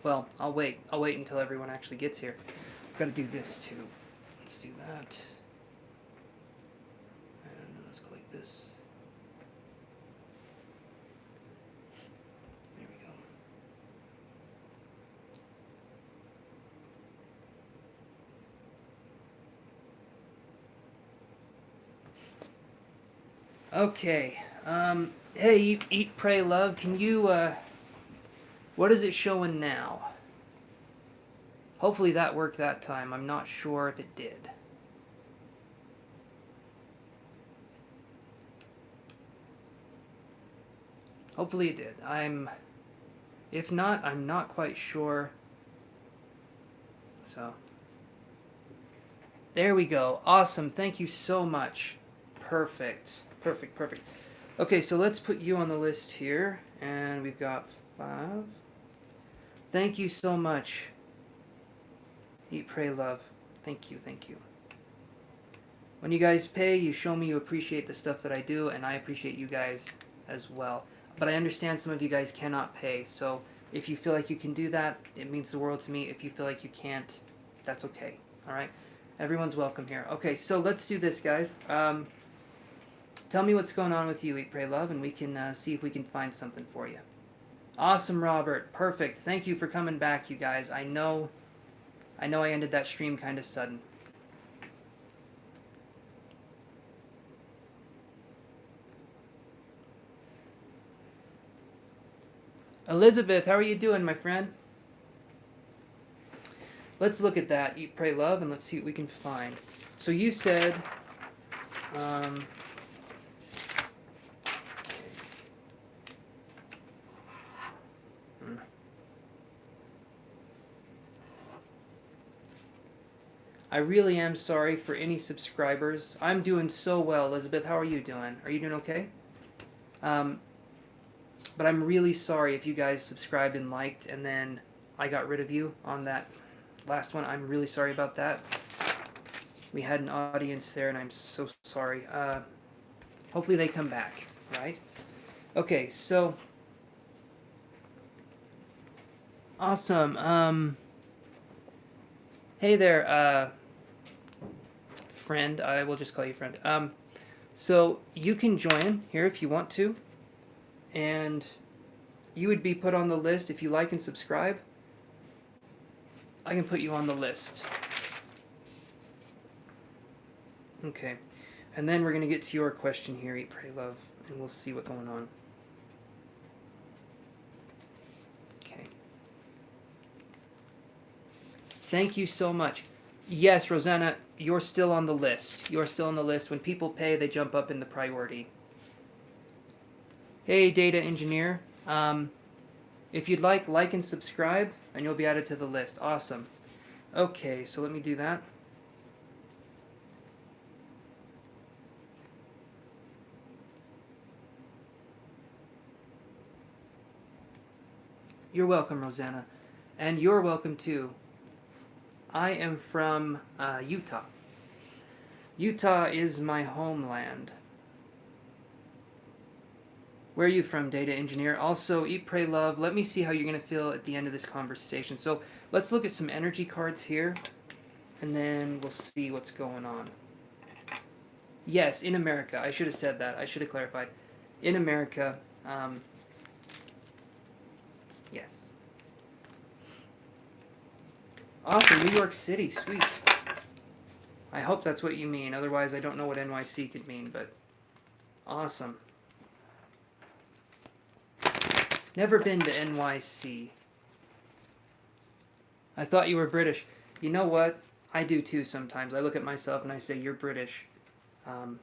Well, I'll wait. I'll wait until everyone actually gets here. I've got to do this too. Let's do that. And let's go like this. There we go. Okay. Hey, eat, pray, love. Can you, what is it showing now? Hopefully that worked that time. I'm not sure if it did. Hopefully it did. If not, I'm not quite sure. So, there we go. Awesome. Thank you so much. Perfect. Perfect, perfect. Okay, so let's put you on the list here. And we've got 5. Thank you so much. Eat, pray, love. Thank you, thank you. When you guys pay, you show me you appreciate the stuff that I do, and I appreciate you guys as well. But I understand some of you guys cannot pay, so if you feel like you can do that, it means the world to me. If you feel like you can't, that's okay. All right? Everyone's welcome here. Okay, so let's do this, guys. Tell me what's going on with you, Eat, Pray, Love, and we can see if we can find something for you. Awesome, Robert. Perfect. Thank you for coming back, you guys. I know I ended that stream kind of sudden. Elizabeth, how are you doing, my friend? Let's look at that. Eat, pray, love, and let's see what we can find. So you said, okay. I really am sorry for any subscribers. I'm doing so well, Elizabeth. How are you doing? Are you doing okay? But I'm really sorry if you guys subscribed and liked, and then I got rid of you on that last one. I'm really sorry about that. We had an audience there, and I'm so sorry. Hopefully they come back, right? Okay, so awesome. Hey there, friend. I will just call you friend. So you can join here if you want to, and you would be put on the list if you like and subscribe. I can put you on the list. Okay, and then we're gonna get to your question here, Eat, Pray, Love, and we'll see what's going on. Okay. Thank you so much. Yes, Rosanna, you're still on the list. You're still on the list. When people pay, they jump up in the priority. Hey, data engineer. If you'd like and subscribe, and you'll be added to the list. Awesome. Okay, so let me do that. You're welcome, Rosanna. And you're welcome too. I am from Utah. Utah is my homeland. Where are you from, data engineer? Also, Eat, Pray, Love. Let me see how you're going to feel at the end of this conversation. So let's look at some energy cards here, and then we'll see what's going on. Yes, in America. I should have said that. I should have clarified. In America, yes. Awesome, New York City. Sweet. I hope that's what you mean. Otherwise, I don't know what NYC could mean, but awesome. Never been to NYC. I thought you were British. You know what? I do too sometimes. I look at myself and I say, you're British. That's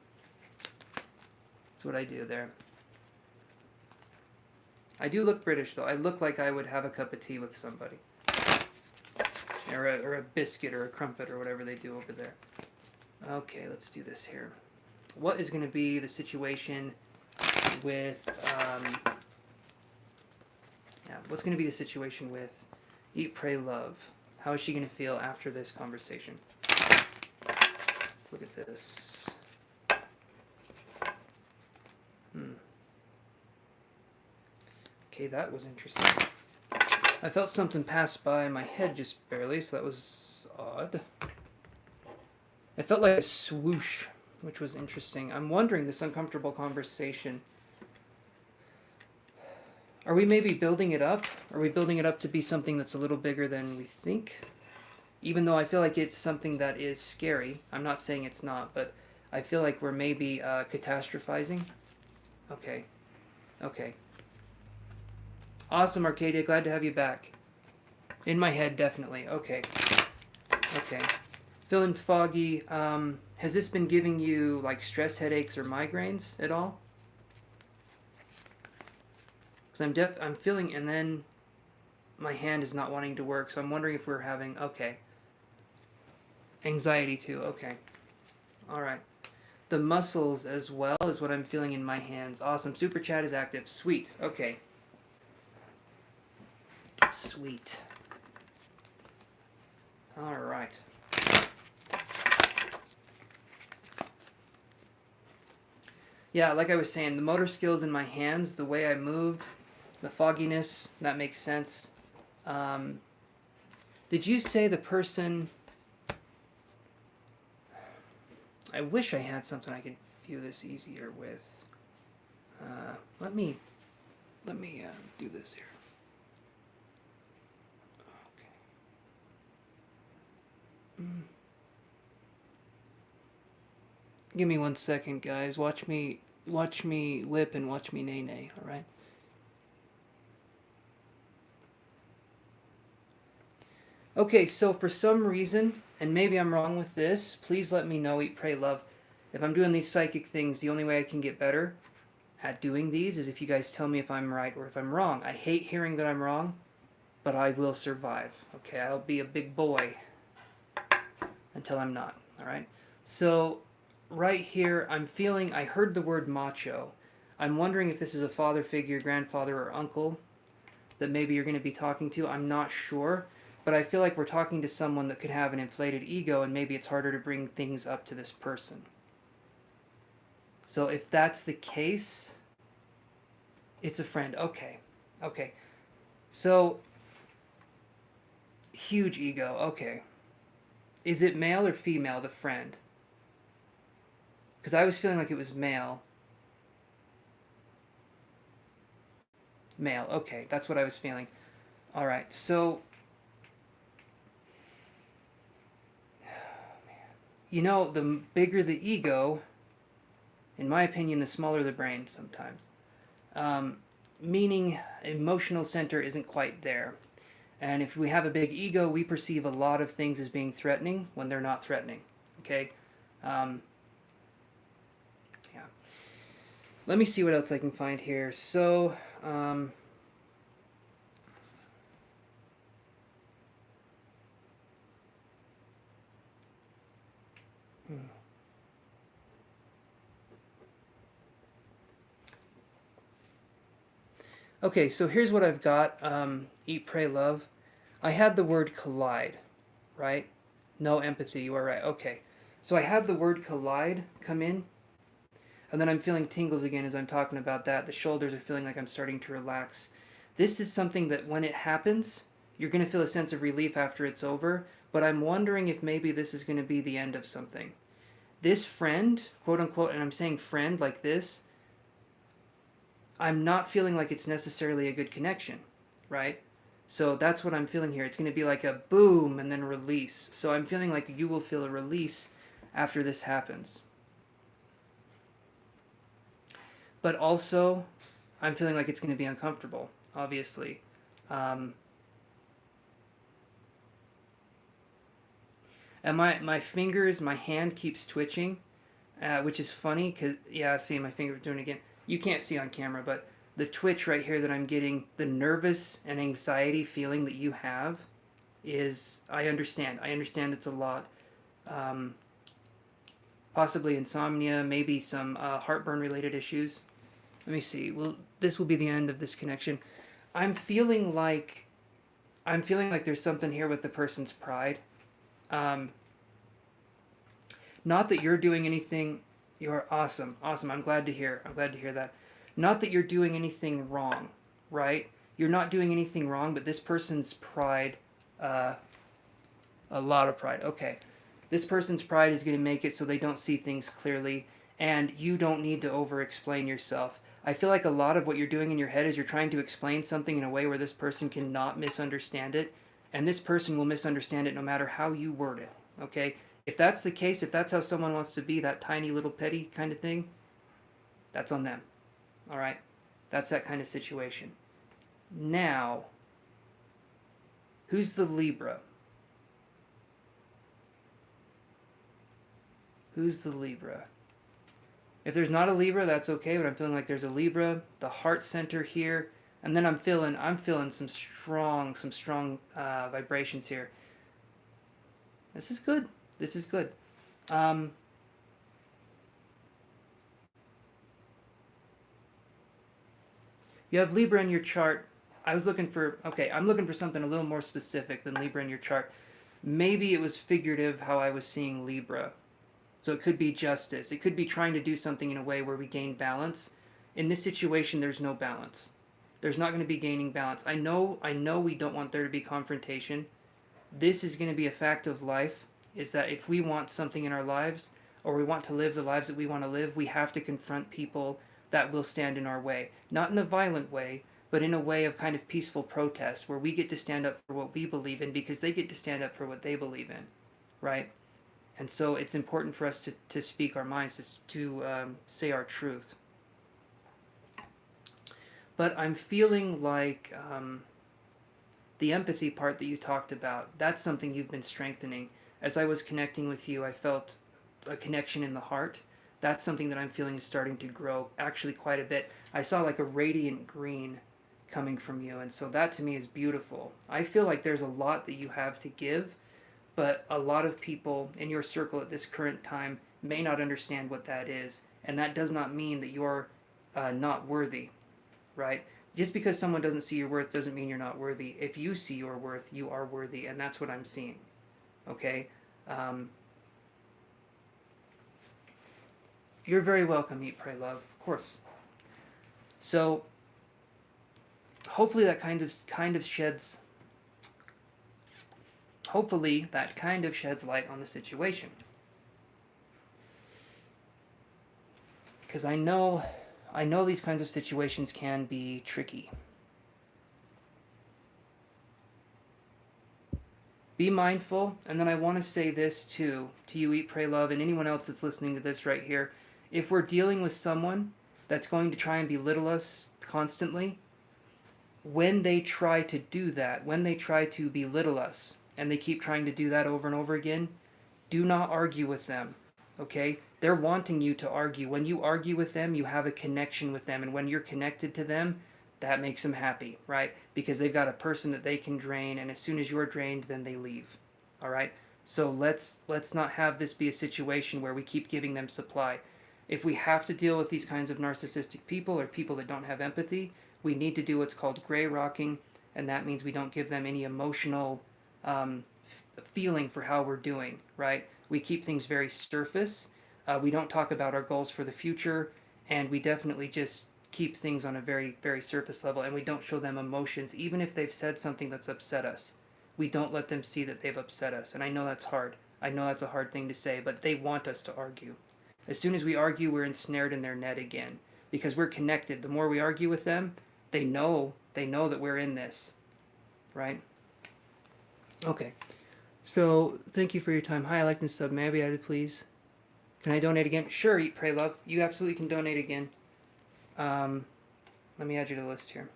what I do there. I do look British, though. I look like I would have a cup of tea with somebody. Or a biscuit or a crumpet or whatever they do over there. Okay, let's do this here. What is going to be the situation with... what's going to be the situation with Eat, Pray, Love? How is she going to feel after this conversation? Let's look at this. Okay, that was interesting. I felt something pass by my head just barely, so that was odd. It felt like a swoosh, which was interesting. I'm wondering, this uncomfortable conversation, are we maybe building it up? Are we building it up to be something that's a little bigger than we think? Even though I feel like it's something that is scary. I'm not saying it's not, but I feel like we're maybe catastrophizing. Okay. Okay. Awesome, Arcadia. Glad to have you back. In my head, definitely. Okay. Okay. Feeling foggy. Has this been giving you like stress headaches or migraines at all? Because I'm feeling, and then my hand is not wanting to work, so I'm wondering if we're having, okay. Anxiety too, okay. All right. The muscles as well is what I'm feeling in my hands. Awesome. Super chat is active. Sweet. Okay. Sweet. All right. Yeah, like I was saying, the motor skills in my hands, the way I moved, the fogginess, that makes sense. Did you say the person... I wish I had something I could view this easier with. Let me do this here. Okay. Give me 1 second, guys. Watch me lip and watch me nay nay. All right. Okay, so for some reason, and maybe I'm wrong with this, please let me know, eat, pray, love. If I'm doing these psychic things, the only way I can get better at doing these is if you guys tell me if I'm right or if I'm wrong. I hate hearing that I'm wrong, but I will survive. Okay, I'll be a big boy until I'm not. All right. So right here, I'm feeling, I heard the word macho. I'm wondering if this is a father figure, grandfather, or uncle that maybe you're going to be talking to. I'm not sure. But I feel like we're talking to someone that could have an inflated ego, and maybe it's harder to bring things up to this person. So if that's the case, it's a friend. Okay. Okay. So, huge ego. Okay. Is it male or female, the friend? Because I was feeling like it was male. Male. Okay. That's what I was feeling. All right. So... You know, the bigger the ego, in my opinion, the smaller the brain sometimes. Meaning, emotional center isn't quite there. And if we have a big ego, we perceive a lot of things as being threatening when they're not threatening. Okay? Yeah. Let me see what else I can find here. So, okay, so here's what I've got. Eat, pray, love. I had the word collide, right? No empathy, you are right. Okay. So I had the word collide come in, and then I'm feeling tingles again as I'm talking about that. The shoulders are feeling like I'm starting to relax. This is something that when it happens, you're going to feel a sense of relief after it's over, but I'm wondering if maybe this is going to be the end of something. This friend, quote unquote, and I'm saying friend like this, I'm not feeling like it's necessarily a good connection, right? So that's what I'm feeling here. It's going to be like a boom and then release. So I'm feeling like you will feel a release after this happens. But also, I'm feeling like it's going to be uncomfortable, obviously. And my fingers, my hand keeps twitching, which is funny because, yeah, see my finger doing it again. You can't see on camera, but the twitch right here that I'm getting, the nervous and anxiety feeling that you have is, I understand. I understand it's a lot. Possibly insomnia, maybe some heartburn related issues. Let me see. Well, this will be the end of this connection. I'm feeling like there's something here with the person's pride. Not that you're doing anything. You're awesome. Awesome. I'm glad to hear. I'm glad to hear that. Not that you're doing anything wrong, right? you're not doing anything wrong, but this person's pride, uh, a lot of pride. Okay. This person's pride is going to make it so they don't see things clearly, and you don't need to over explain yourself. I feel like a lot of what you're doing in your head is you're trying to explain something in a way where this person cannot misunderstand it, and this person will misunderstand it no matter how you word it. Okay? If that's the case, if that's how someone wants to be, that tiny little petty kind of thing, that's on them. All right? That's that kind of situation. Now, who's the Libra? Who's the Libra? If there's not a Libra, that's okay, but I'm feeling like there's a Libra, the heart center here, and then I'm feeling some strong vibrations here. This is good. This is good. You have Libra in your chart. I'm looking for something a little more specific than Libra in your chart. Maybe it was figurative how I was seeing Libra. So it could be justice. It could be trying to do something in a way where we gain balance. In this situation, there's no balance. There's not going to be gaining balance. I know we don't want there to be confrontation. This is going to be a fact of life, is that if we want something in our lives, or we want to live the lives that we want to live, we have to confront people that will stand in our way. Not in a violent way, but in a way of kind of peaceful protest, where we get to stand up for what we believe in because they get to stand up for what they believe in, right? And so it's important for us to speak our minds, to say our truth. But I'm feeling like the empathy part that you talked about, that's something you've been strengthening. As I was connecting with you, I felt a connection in the heart. That's something that I'm feeling is starting to grow actually quite a bit. I saw like a radiant green coming from you, and so that to me is beautiful. I feel like there's a lot that you have to give, but a lot of people in your circle at this current time may not understand what that is, and that does not mean that you're not worthy, right? Just because someone doesn't see your worth doesn't mean you're not worthy. If you see your worth, you are worthy, and that's what I'm seeing, okay? You're very welcome, Eat, Pray, Love, of course. So hopefully that kind of sheds light on the situation. Because I know these kinds of situations can be tricky. Be mindful, and then I want to say this too, to you, Eat, Pray, Love, and anyone else that's listening to this right here. If we're dealing with someone that's going to try and belittle us constantly, when they try to do that, when they try to belittle us, and they keep trying to do that over and over again, do not argue with them, okay? They're wanting you to argue. When you argue with them, you have a connection with them, and when you're connected to them, that makes them happy, right? Because they've got a person that they can drain, and as soon as you're drained, then they leave, all right? So let's not have this be a situation where we keep giving them supply. If we have to deal with these kinds of narcissistic people or people that don't have empathy, we need to do what's called gray rocking, and that means we don't give them any emotional feeling for how we're doing, right? We keep things very surface. We don't talk about our goals for the future, and we definitely just keep things on a very, very surface level, and we don't show them emotions, even if they've said something that's upset us. We don't let them see that they've upset us, and I know that's hard. I know that's a hard thing to say, but they want us to argue. As soon as we argue, we're ensnared in their net again, because we're connected. The more we argue with them, they know that we're in this, right? Okay, so thank you for your time. Hi, I like this sub. May I be added, please? Can I donate again? Sure, Eat, Pray, Love. You absolutely can donate again. Let me add you to the list here.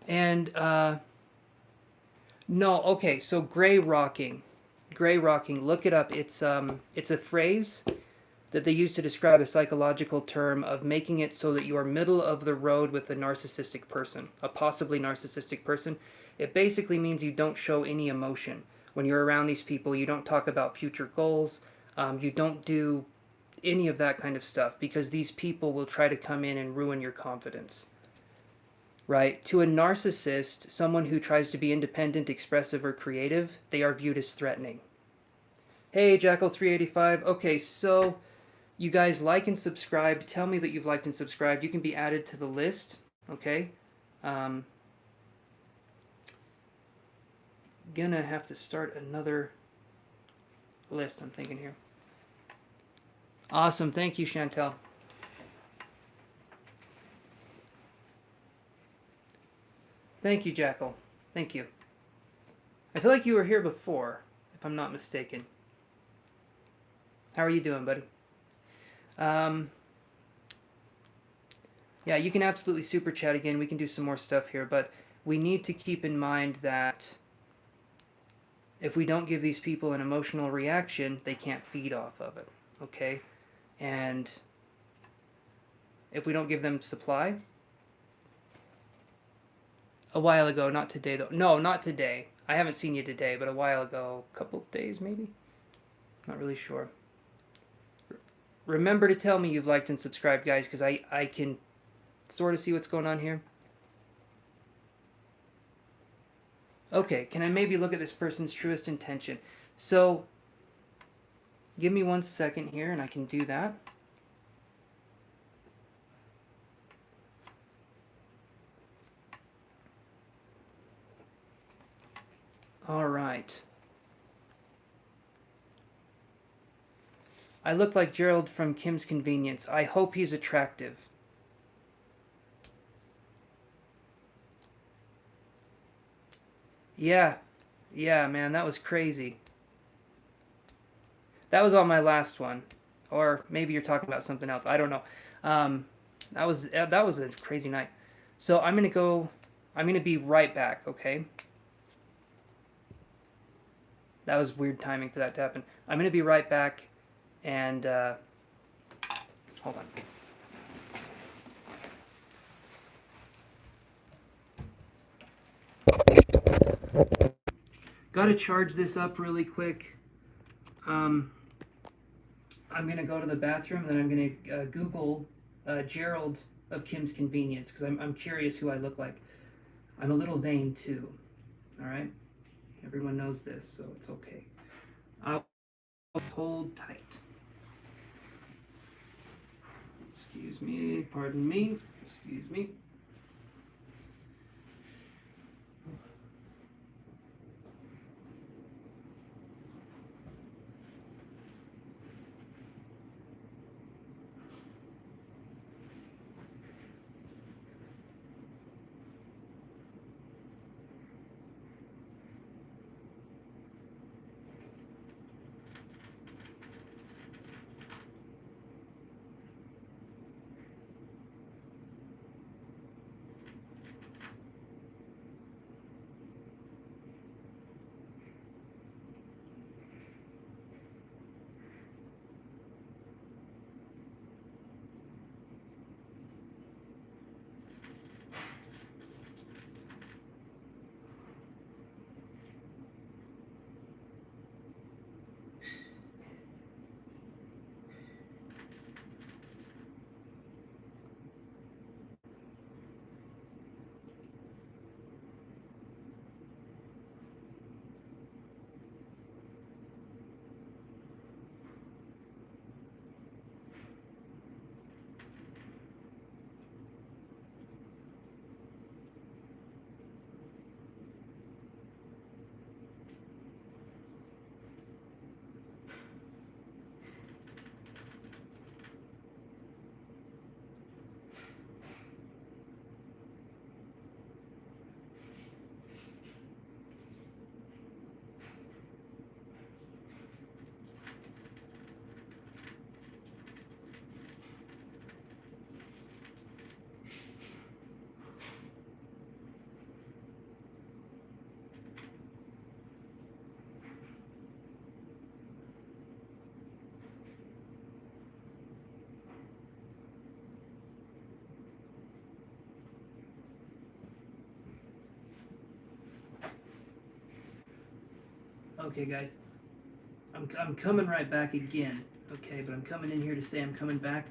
And no, okay. So gray rocking, look it up. It's a phrase that they use to describe a psychological term of making it so that you are middle of the road with a narcissistic person, a possibly narcissistic person. It basically means you don't show any emotion. When you're around these people, you don't talk about future goals. You don't do any of that kind of stuff because these people will try to come in and ruin your confidence. Right? To a narcissist, someone who tries to be independent, expressive, or creative, they are viewed as threatening. Hey, Jackal385. Okay, so You guys like and subscribe. Tell me that you've liked and subscribed. You can be added to the list. Okay. Gonna have to start another list, I'm thinking here. Awesome. Thank you, Chantel. Thank you, Jackal. Thank you. I feel like you were here before, if I'm not mistaken. How are you doing, buddy? Yeah, you can absolutely super chat again. We can do some more stuff here, but we need to keep in mind that if we don't give these people an emotional reaction, they can't feed off of it, okay? And if we don't give them supply, a while ago, not today though. No, not today. I haven't seen you today, but a while ago, a couple days maybe? Not really sure. Remember to tell me you've liked and subscribed, guys, because I can sort of see what's going on here. Okay, can I maybe look at this person's truest intention? So, give me 1 second here and I can do that. All right. I look like Gerald from Kim's Convenience. I hope he's attractive. Yeah, man, that was crazy. That was on my last one, or maybe you're talking about something else. I don't know. That was a crazy night. So I'm gonna be right back. Okay. That was weird timing for that to happen. I'm gonna be right back, and hold on. Gotta charge this up really quick. I'm gonna go to the bathroom, and then I'm gonna Google Gerald of Kim's Convenience because I'm curious who I look like. I'm a little vain too. All right, everyone knows this, so it's okay. I'll hold tight. Excuse me. Pardon me. Excuse me. Okay, guys. I'm coming right back again. Okay, but I'm coming in here to say I'm coming back.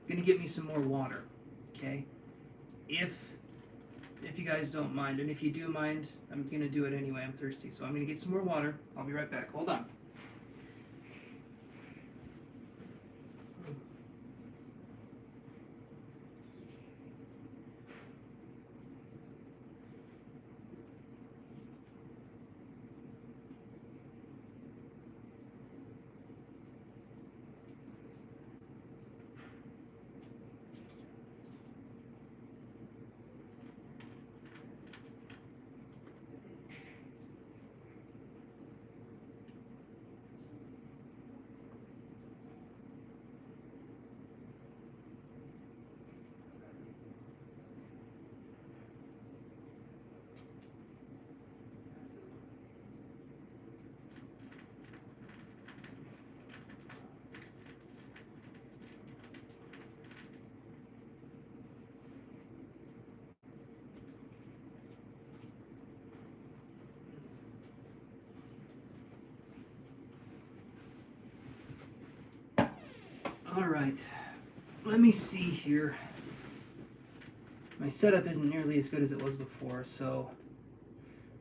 Gonna get me some more water. Okay. If you guys don't mind, and if you do mind, I'm gonna do it anyway. I'm thirsty, so I'm gonna get some more water. I'll be right back. Hold on. Alright, let me see here. My setup isn't nearly as good as it was before, so...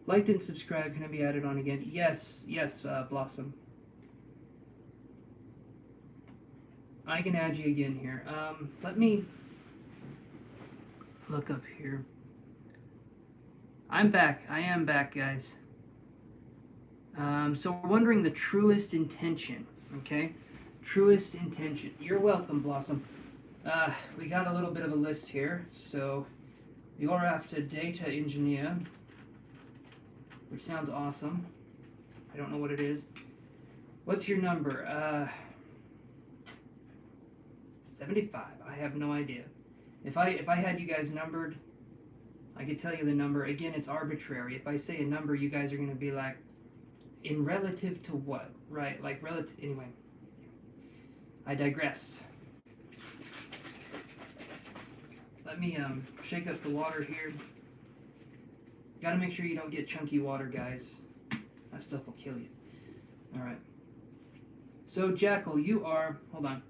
Liked and subscribe, can I be added on again? Yes, Blossom. I can add you again here. Let me look up here. I'm back. I am back, guys. So we're wondering the truest intention, okay? Truest intention. You're welcome, Blossom. We got a little bit of a list here. So you're after data engineer, which sounds awesome. I don't know what it is. What's your number? 75. I have no idea. If I had you guys numbered, I could tell you the number. Again, it's arbitrary. If I say a number, you guys are going to be like, in relative to what? Right? Like relative. Anyway, I digress. Let me shake up the water here. Got to make sure you don't get chunky water, guys. That stuff will kill you. All right. So Jackal, you are. Hold on.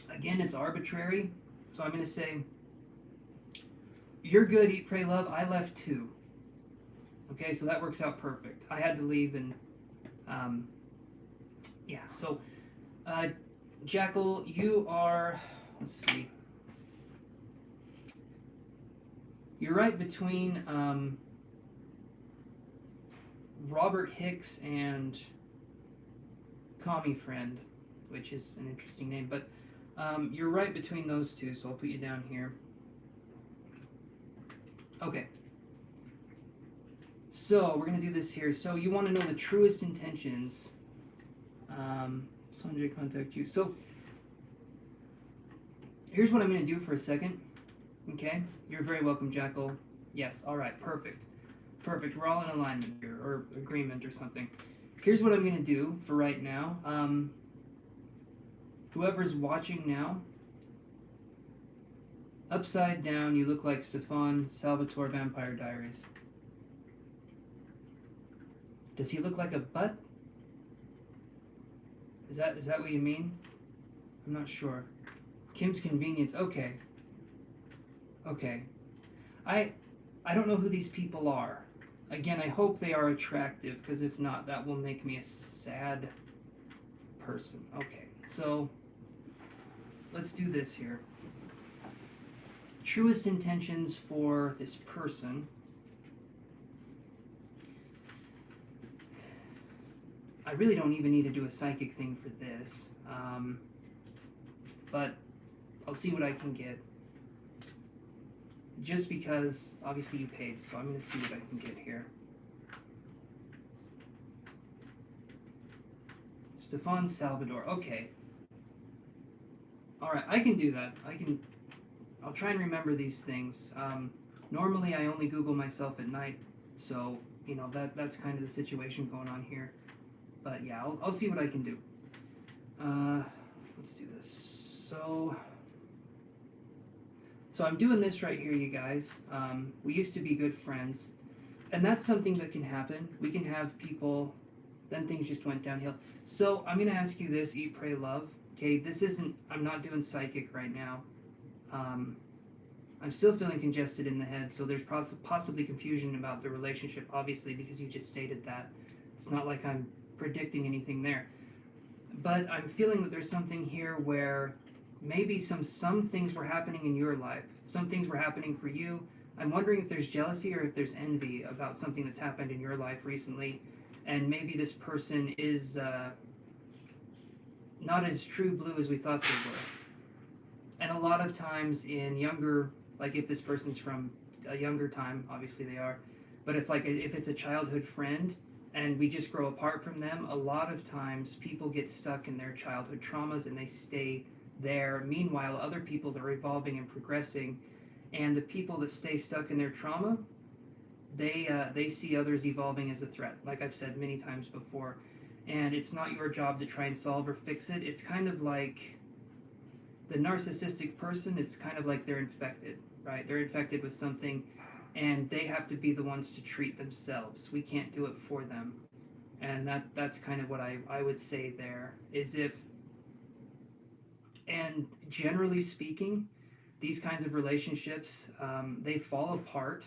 Again, it's arbitrary, so I'm going to say, you're good, eat, pray, love. I left 2. Okay, so that works out perfect. I had to leave, and, yeah. So, Jackal, you are, let's see. You're right between, Robert Hicks and Commie Friend, which is an interesting name, but you're right between those two, so I'll put you down here. Okay. So, we're going to do this here. So, you want to know the truest intentions. Someone to contact you. So, here's what I'm going to do for a second. Okay? You're very welcome, Jackal. Yes, alright, perfect. Perfect. We're all in alignment here, or agreement or something. Here's what I'm going to do for right now. Whoever's watching now, upside down, you look like Stefan Salvatore Vampire Diaries. Does he look like a butt? Is that what you mean? I'm not sure. Kim's Convenience. Okay. Okay. I don't know who these people are. Again, I hope they are attractive, because if not, that will make me a sad person. Okay, so let's do this here. Truest intentions for this person. I really don't even need to do a psychic thing for this, but I'll see what I can get. Just because, obviously you paid, so I'm going to see what I can get here. Stefan Salvador, okay. Alright, I can do that. I'll try and remember these things. Normally I only Google myself at night, so, you know, that's kind of the situation going on here. But yeah, I'll see what I can do. Let's do this. So I'm doing this right here, you guys. We used to be good friends. And that's something that can happen. We can have people, then things just went downhill. So I'm going to ask you this, eat, pray, love. Okay, this isn't, I'm not doing psychic right now. I'm still feeling congested in the head, so there's possibly confusion about the relationship, obviously, because you just stated that. It's not like I'm predicting anything there. But I'm feeling that there's something here where maybe some things were happening in your life. Some things were happening for you. I'm wondering if there's jealousy or if there's envy about something that's happened in your life recently. And maybe this person is not as true blue as we thought they were. And a lot of times in younger, like if this person's from a younger time, obviously they are. But if it's a childhood friend and we just grow apart from them, a lot of times people get stuck in their childhood traumas and they stay there. Meanwhile, other people that are evolving and progressing, and the people that stay stuck in their trauma, they see others evolving as a threat, like I've said many times before. And it's not your job to try and solve or fix it. It's kind of like the narcissistic person is kind of like they're infected, right? They're infected with something, and they have to be the ones to treat themselves. We can't do it for them. And that's kind of what I would say there, is if And generally speaking, these kinds of relationships, they fall apart.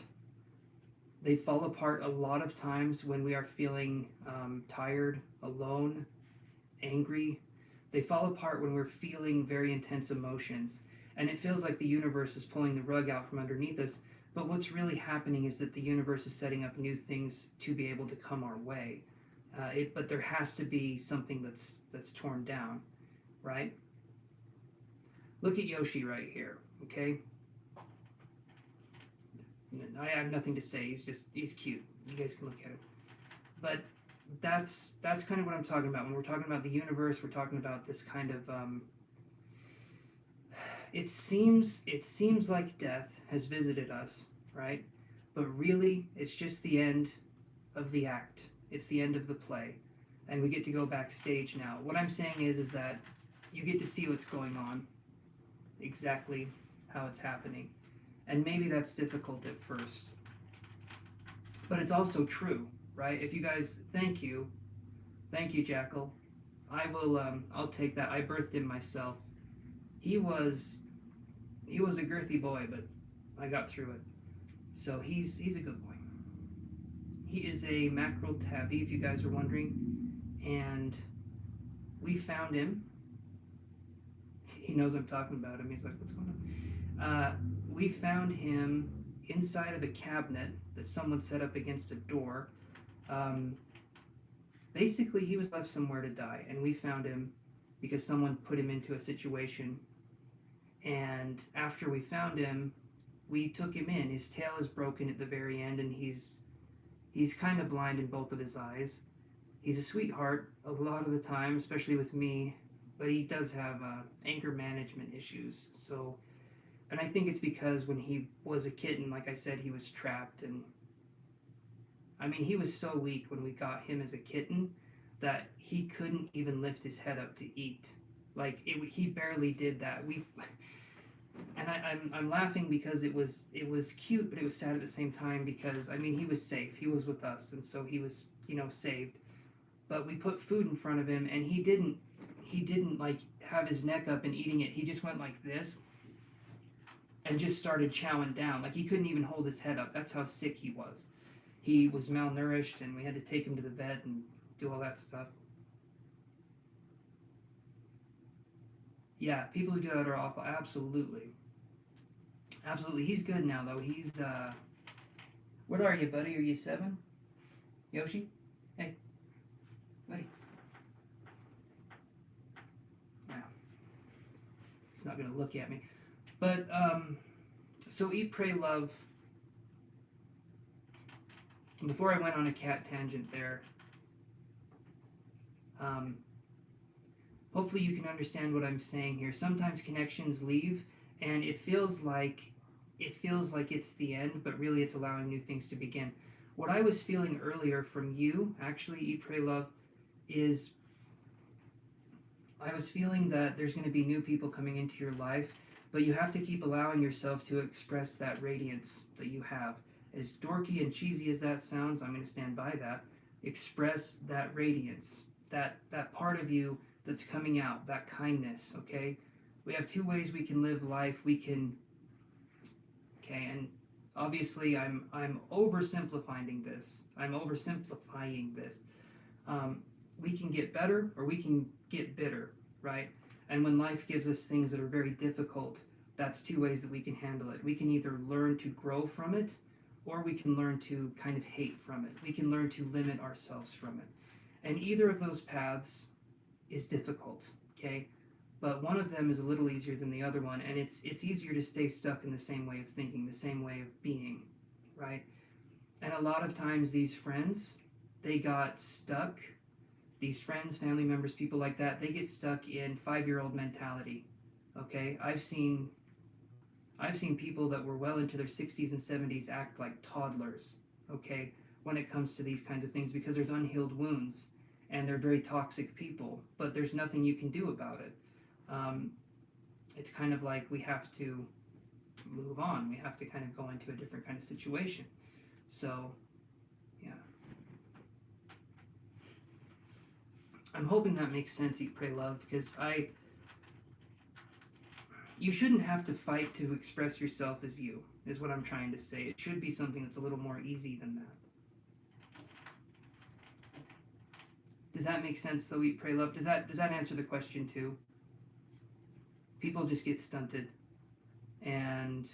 They fall apart a lot of times when we are feeling tired, alone, angry. They fall apart when we're feeling very intense emotions. And it feels like the universe is pulling the rug out from underneath us. But what's really happening is that the universe is setting up new things to be able to come our way. But there has to be something that's torn down, right? Look at Yoshi right here, okay? I have nothing to say. He's cute. You guys can look at him. But that's kind of what I'm talking about. When we're talking about the universe, we're talking about this kind of it seems like death has visited us, right? But really, it's just the end of the act. It's the end of the play, and we get to go backstage now. What I'm saying is that you get to see what's going on, exactly how it's happening, and maybe that's difficult at first, but it's also true, right? If you guys, thank you, Jackal. I will. I'll take that. I birthed him myself. He was a girthy boy, but I got through it. So he's a good boy. He is a mackerel tabby, if you guys are wondering, and we found him. He knows I'm talking about him. He's like, "What's going on?" We found him inside of a cabinet that someone set up against a door. Basically, he was left somewhere to die, and we found him because someone put him into a situation. And after we found him, we took him in. His tail is broken at the very end, and he's kind of blind in both of his eyes. He's a sweetheart a lot of the time, especially with me, but he does have anger management issues. So, and I think it's because when he was a kitten, like I said, he was trapped, and I mean, he was so weak when we got him as a kitten that he couldn't even lift his head up to eat. Like he barely did that. I'm laughing because it was cute, but it was sad at the same time because I mean he was safe. He was with us, and so he was saved. But we put food in front of him, and he didn't like have his neck up and eating it. He just went like this and just started chowing down. Like he couldn't even hold his head up. That's how sick he was. He was malnourished, and we had to take him to the vet and do all that stuff. Yeah, people who do that are awful. Absolutely. Absolutely. He's good now, though. He's, what are you, buddy? Are you 7? Yoshi? Hey. Buddy. Yeah. He's not going to look at me. But, so Eat, Pray, Love. Before I went on a cat tangent there, hopefully you can understand what I'm saying here. Sometimes connections leave, and it feels like it's the end, but really it's allowing new things to begin. What I was feeling earlier from you, actually, Eat, Pray, Love, is I was feeling that there's going to be new people coming into your life, but you have to keep allowing yourself to express that radiance that you have. As dorky and cheesy as that sounds, I'm going to stand by that. Express that radiance, that part of you that's coming out, that kindness, okay? We have 2 ways we can live life. We can, okay, and obviously I'm oversimplifying this. We can get better or we can get bitter, right? And when life gives us things that are very difficult, that's 2 ways that we can handle it. We can either learn to grow from it, or we can learn to kind of hate from it. We can learn to limit ourselves from it. And either of those paths is difficult, okay? But one of them is a little easier than the other one, and it's easier to stay stuck in the same way of thinking, the same way of being, right? And a lot of times these friends, they got stuck. These friends, family members, people like that, they get stuck in 5-year-old mentality, okay? I've seen people that were well into their 60s and 70s act like toddlers, okay, when it comes to these kinds of things because there's unhealed wounds and they're very toxic people, but there's nothing you can do about it. It's kind of like we have to move on. We have to kind of go into a different kind of situation. So, yeah. I'm hoping that makes sense, Eat, Pray, Love, because you shouldn't have to fight to express yourself as you, is what I'm trying to say. It should be something that's a little more easy than that. Does that make sense, though? Eat, pray, love. Does that answer the question too? People just get stunted, and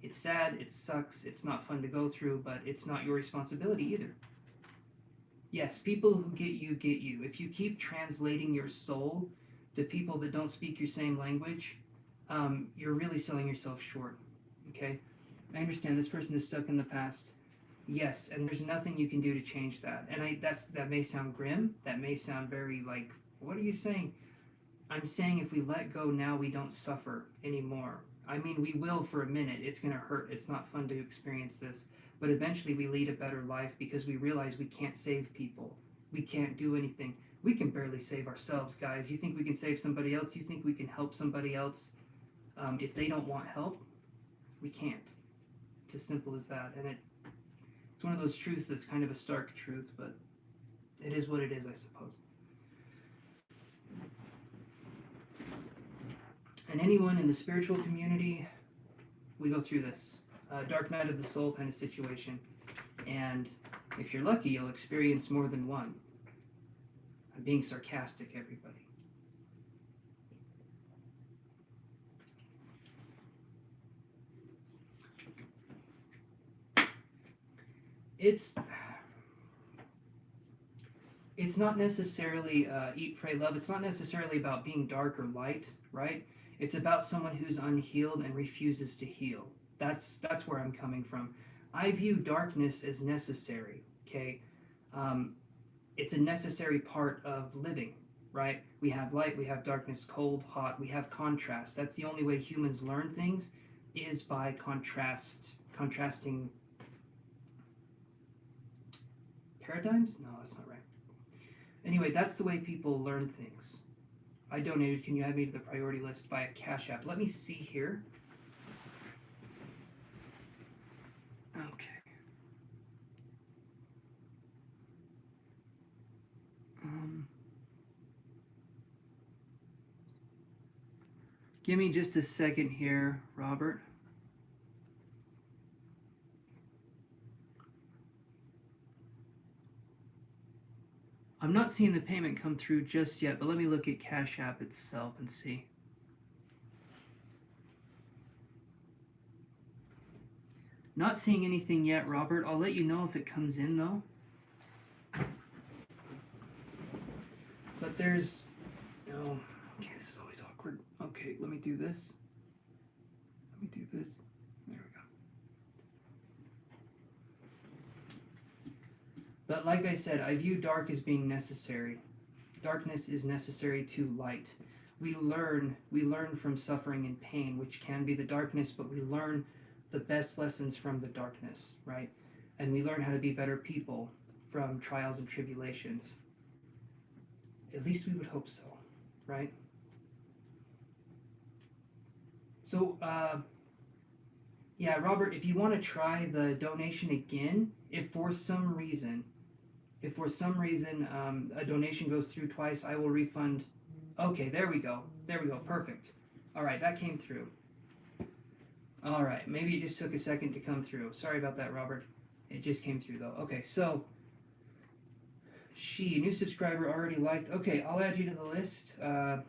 it's sad, it sucks, it's not fun to go through, but it's not your responsibility either. Yes, people who get you get you. If you keep translating your soul to people that don't speak your same language, you're really selling yourself short. Okay? I understand this person is stuck in the past. Yes, and there's nothing you can do to change that. And that may sound grim. That may sound very like, what are you saying? I'm saying if we let go now, we don't suffer anymore. I mean, we will for a minute. It's going to hurt. It's not fun to experience this. But eventually we lead a better life because we realize we can't save people. We can't do anything. We can barely save ourselves, guys. You think we can save somebody else? You think we can help somebody else? If they don't want help, we can't. It's as simple as that. And it's one of those truths that's kind of a stark truth, but it is what it is, I suppose. And anyone in the spiritual community, we go through this dark night of the soul kind of situation. And if you're lucky, you'll experience more than one. I'm being sarcastic, everybody. It's not necessarily eat, pray, love. It's not necessarily about being dark or light, right? It's about someone who's unhealed and refuses to heal. That's where I'm coming from. I view darkness as necessary, okay? It's a necessary part of living, right? We have light, we have darkness, cold, hot, we have contrast. That's the only way humans learn things, is by contrasting paradigms? No, that's not right. Anyway, that's the way people learn things. I donated. Can you add me to the priority list via Cashapp? Let me see here. Okay. Give me just a second here, Robert. I'm not seeing the payment come through just yet, but let me look at Cash App itself and see. Not seeing anything yet, Robert. I'll let you know if it comes in, though. But there's... No. Okay, this is always awkward. Okay, let me do this. There we go. But like I said, I view dark as being necessary. Darkness is necessary to light. We learn from suffering and pain, which can be the darkness, but we learn the best lessons from the darkness, right? And we learn how to be better people from trials and tribulations. At least we would hope so, right? So, yeah, Robert, if you want to try the donation again, if for some reason a donation goes through twice, I will refund. Okay, there we go. Perfect. All right, that came through. All right, maybe it just took a second to come through. Sorry about that, Robert. It just came through, though. Okay, so new subscriber already liked. Okay, I'll add you to the list. Here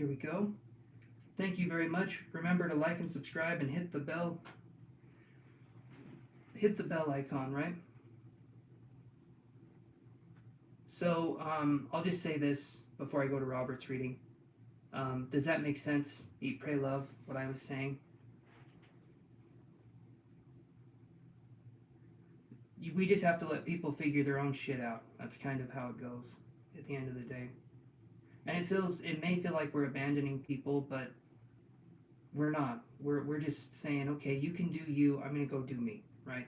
we go. Thank you very much. Remember to like and subscribe and hit the bell. Hit the bell icon, right? So I'll just say this before I go to Robert's reading. Does that make sense? Eat, pray, love, what I was saying? We just have to let people figure their own shit out. That's kind of how it goes at the end of the day. And it may feel like we're abandoning people, but we're not. We're just saying, okay, you can do you, I'm going to go do me, right?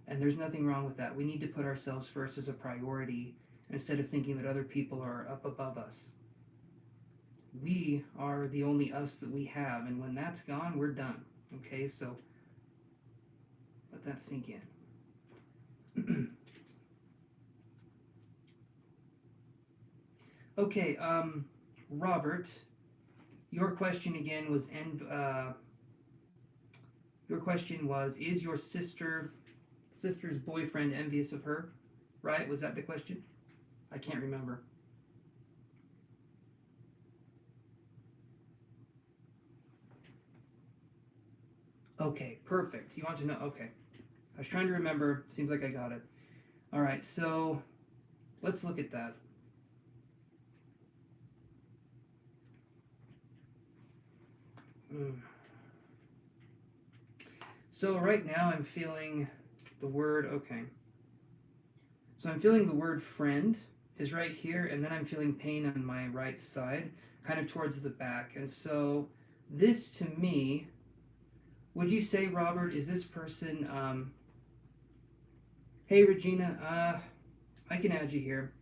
And there's nothing wrong with that. We need to put ourselves first as a priority instead of thinking that other people are up above us. We are the only us that we have, and when that's gone, we're done. Okay, so let that sink in. Okay, Robert, Your question again was, your question was, is your sister's boyfriend envious of her? Right? Was that the question? I can't remember. Okay, perfect. You want to know? Okay. I was trying to remember. Seems like I got it. All right, so let's look at that. Mm. So right now I'm feeling the word, okay. So I'm feeling the word friend is right here, and then I'm feeling pain on my right side, kind of towards the back. And so this to me, would you say, Robert, is this person, hey Regina, I can add you here.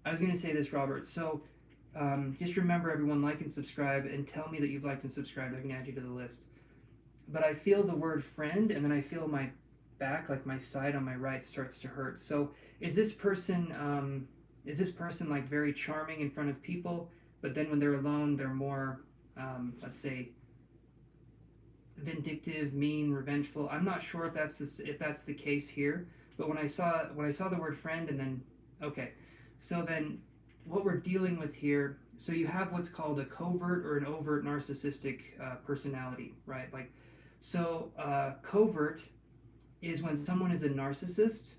I was going to say this, Robert. So just remember, everyone, like and subscribe, and tell me that you've liked and subscribed. I can add you to the list. But I feel the word friend, and then I feel my back, like my side on my right, starts to hurt. So is this person like very charming in front of people, but then when they're alone, they're more, let's say, vindictive, mean, revengeful? I'm not sure if that's the case here. But when I saw the word friend, and then okay, so then what we're dealing with here. So you have what's called a covert or an overt narcissistic personality, right? Like, so covert is when someone is a narcissist,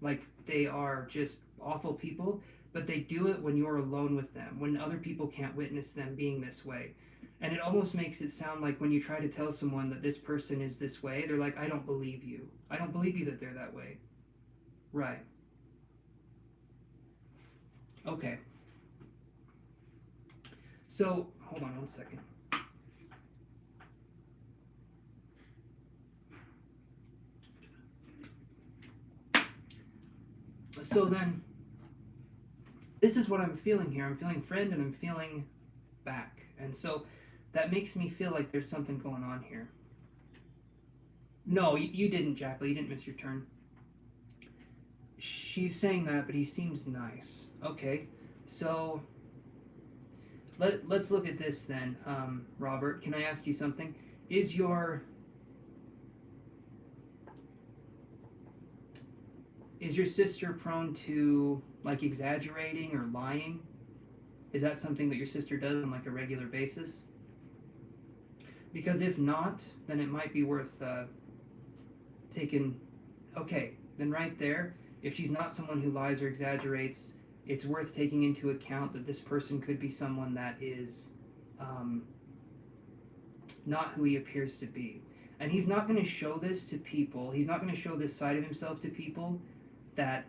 like they are just awful people, but they do it when you're alone with them, when other people can't witness them being this way. And it almost makes it sound like when you try to tell someone that this person is this way, they're like, I don't believe you. I don't believe you that they're that way. Right. Okay. So, hold on one second. So then, this is what I'm feeling here. I'm feeling friend and I'm feeling back. And so that makes me feel like there's something going on here. No, you didn't, Jacqueline. You didn't miss your turn. She's saying that, but he seems nice. Okay, so let's look at this then, Robert. Can I ask you something? Is your sister prone to like exaggerating or lying? Is that something that your sister does on like a regular basis? Because if not, then it might be worth taking. Okay, then right there, if she's not someone who lies or exaggerates, it's worth taking into account that this person could be someone that is um, not who he appears to be. And he's not going to show this to people. He's not going to show this side of himself to people that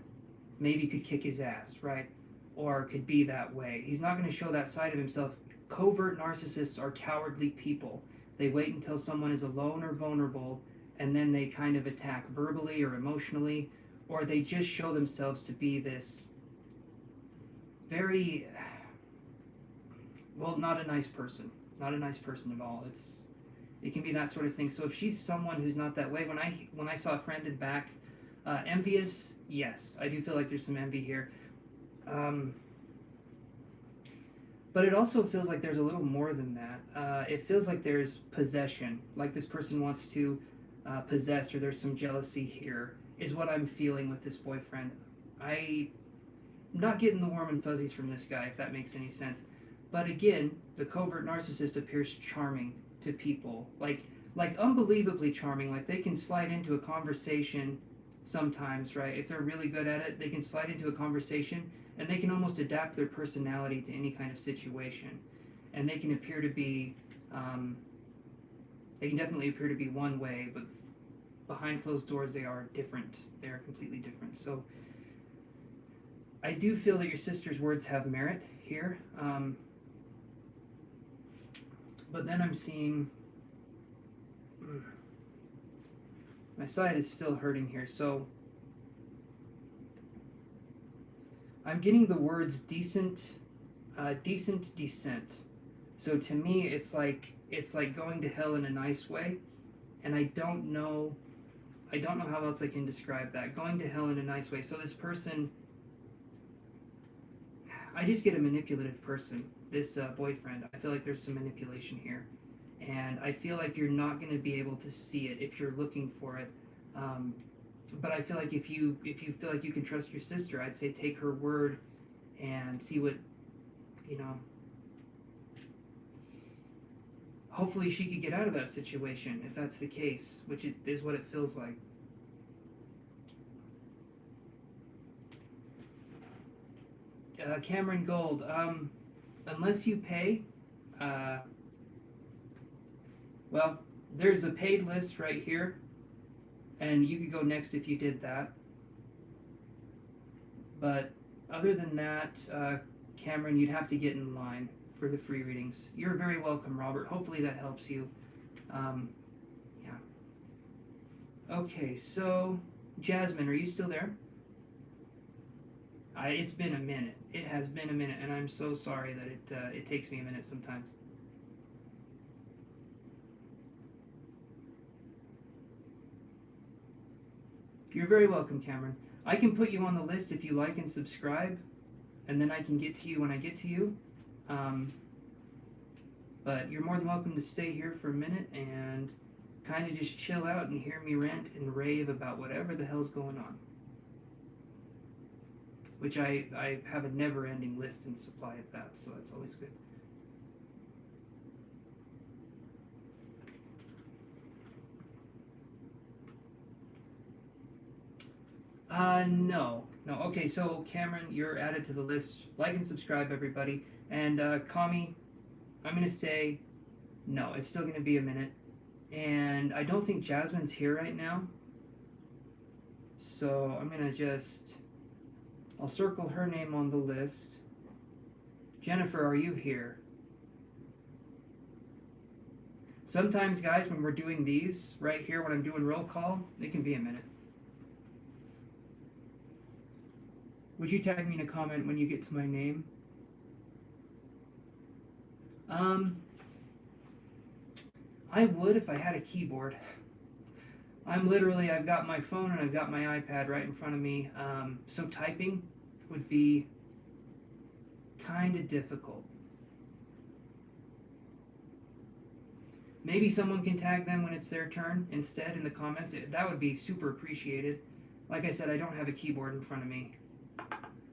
maybe could kick his ass, right? Or could be that way. He's not going to show that side of himself. Covert narcissists are cowardly people. They wait until someone is alone or vulnerable, and then they kind of attack verbally or emotionally, or they just show themselves to be this very, well, not a nice person. Not a nice person at all. It can be that sort of thing. So if she's someone who's not that way, when I saw a friend in back, envious, yes, I do feel like there's some envy here. But it also feels like there's a little more than that. It feels like there's possession, like this person wants to possess, or there's some jealousy here, is what I'm feeling with this boyfriend. I'm not getting the warm and fuzzies from this guy, if that makes any sense. But again, the covert narcissist appears charming to people, like unbelievably charming. Like they can slide into a conversation sometimes, right? If they're really good at it, they can slide into a conversation and they can almost adapt their personality to any kind of situation. And they can appear to be, they can definitely appear to be one way, but behind closed doors they are different. They are completely different. So I do feel that your sister's words have merit here. But then I'm seeing, my side is still hurting here. So I'm getting the words decent descent. So to me, it's like going to hell in a nice way, and I don't know how else I can describe that. Going to hell in a nice way. So this person, I just get a manipulative person. This boyfriend. I feel like there's some manipulation here, and I feel like you're not going to be able to see it if you're looking for it. Um, but I feel like if you feel like you can trust your sister, I'd say take her word and see what you know. Hopefully, she could get out of that situation if that's the case, which it is what it feels like. Cameron Gold. Unless you pay, uh, well, there's a paid list right here, and you could go next if you did that. But other than that, Cameron, you'd have to get in line for the free readings. You're very welcome, Robert. Hopefully that helps you. Um, yeah. Okay, so Jasmine, are you still there? It's been a minute. It has been a minute, and I'm so sorry that it takes me a minute sometimes. You're very welcome, Cameron. I can put you on the list if you like and subscribe, and then I can get to you when I get to you. Um, but you're more than welcome to stay here for a minute and kind of just chill out and hear me rant and rave about whatever the hell's going on. Which I have a never-ending list and supply of that, so that's always good. No. No, okay, so Cameron, you're added to the list. Like and subscribe, everybody. And, Kami, I'm going to say no, it's still going to be a minute. And I don't think Jasmine's here right now. So I'm going to I'll circle her name on the list. Jennifer, are you here? Sometimes, guys, when we're doing these right here, when I'm doing roll call, it can be a minute. Would you tag me in a comment when you get to my name? I would if I had a keyboard. I've got my phone and I've got my iPad right in front of me, so typing would be kind of difficult. Maybe someone can tag them when it's their turn instead in the comments. That would be super appreciated. Like I said, I don't have a keyboard in front of me.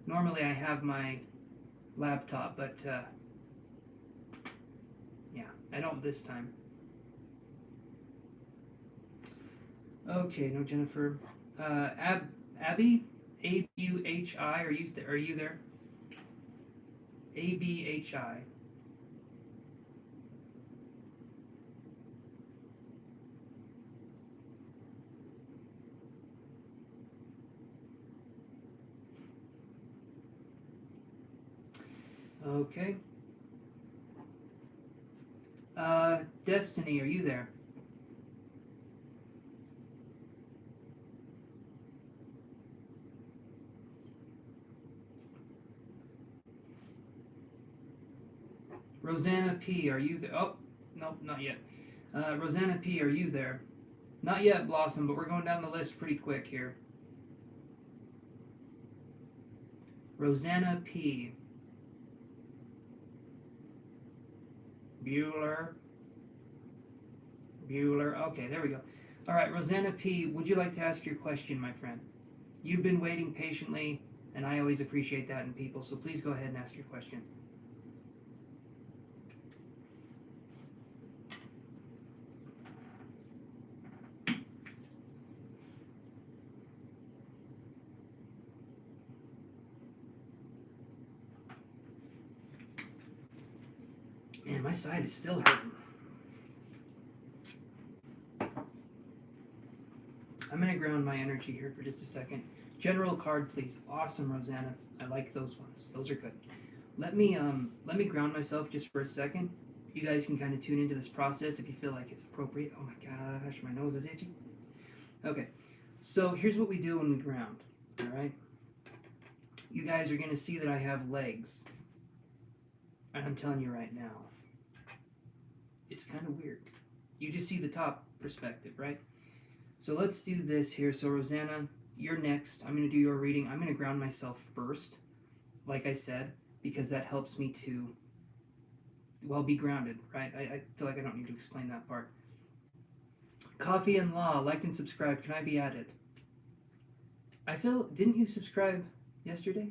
Normally I have my laptop, but yeah, I don't this time. Okay, no Jennifer. Abby, ABUHI, are you there? ABHI. Okay. Destiny, are you there? Rosanna P, are you there? Oh, nope, not yet. Rosanna P, are you there? Not yet, Blossom, but we're going down the list pretty quick here. Rosanna P. Bueller. Okay, there we go. All right, Rosanna P, would you like to ask your question, my friend? You've been waiting patiently, and I always appreciate that in people, so please go ahead and ask your question. Man, my side is still hurting. I'm going to ground my energy here for just a second. General card, please. Awesome, Rosanna. I like those ones. Those are good. Let me ground myself just for a second. You guys can kind of tune into this process if you feel like it's appropriate. Oh my gosh, my nose is itchy. Okay, so here's what we do when we ground. All right. You guys are going to see that I have legs. And I'm telling you right now, it's kind of weird. You just see the top perspective, right? So let's do this here. So Rosanna, you're next. I'm going to do your reading. I'm going to ground myself first, like I said, because that helps me to, well, be grounded, right? I feel like I don't need to explain that part. Coffee and Law, liked and subscribed. Can I be added? Didn't you subscribe yesterday?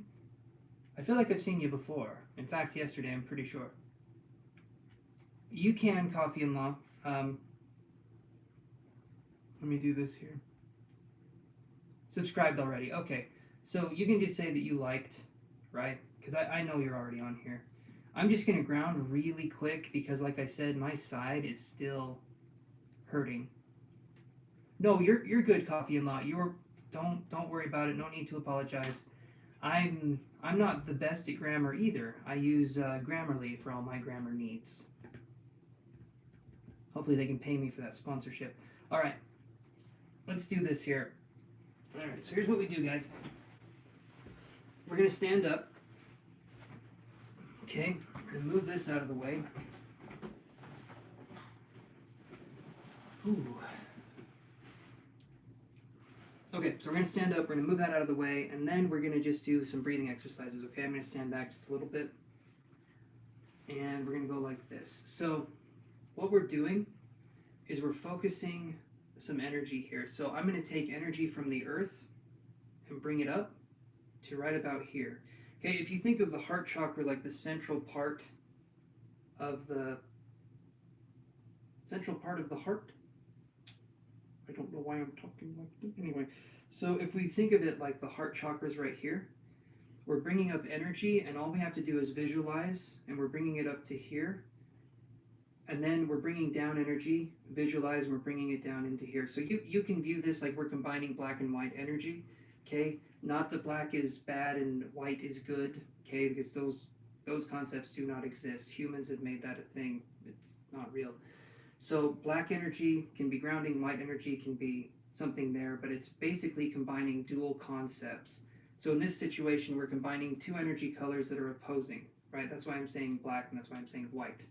I feel like I've seen you before. In fact, yesterday, I'm pretty sure. You can, Coffee and Law. Let me do this here. Subscribed already. Okay. So you can just say that you liked, right? Because I know you're already on here. I'm just going to ground really quick because, like I said, my side is still hurting. No, you're good, Coffee and Law. Don't worry about it. No need to apologize. I'm not the best at grammar either. I use Grammarly for all my grammar needs. Hopefully they can pay me for that sponsorship. All right, let's do this here. All right, so here's what we do, guys. We're gonna stand up. Okay, we're gonna move this out of the way. Ooh. Okay, so we're going to stand up, we're going to move that out of the way, and then we're going to just do some breathing exercises, okay? I'm going to stand back just a little bit, and we're going to go like this. So what we're doing is we're focusing some energy here. So I'm going to take energy from the earth and bring it up to right about here. Okay, if you think of the heart chakra like the central part of the heart, I don't know why I'm talking like this. Anyway, so if we think of it like the heart chakra is right here, we're bringing up energy, and all we have to do is visualize, and we're bringing it up to here. And then we're bringing down energy, visualize, and we're bringing it down into here. So you can view this like we're combining black and white energy, okay? Not that black is bad and white is good, okay? Because those concepts do not exist. Humans have made that a thing. It's not real. So black energy can be grounding, white energy can be something there, but it's basically combining dual concepts. So in this situation, we're combining two energy colors that are opposing, right? That's why I'm saying black and that's why I'm saying white,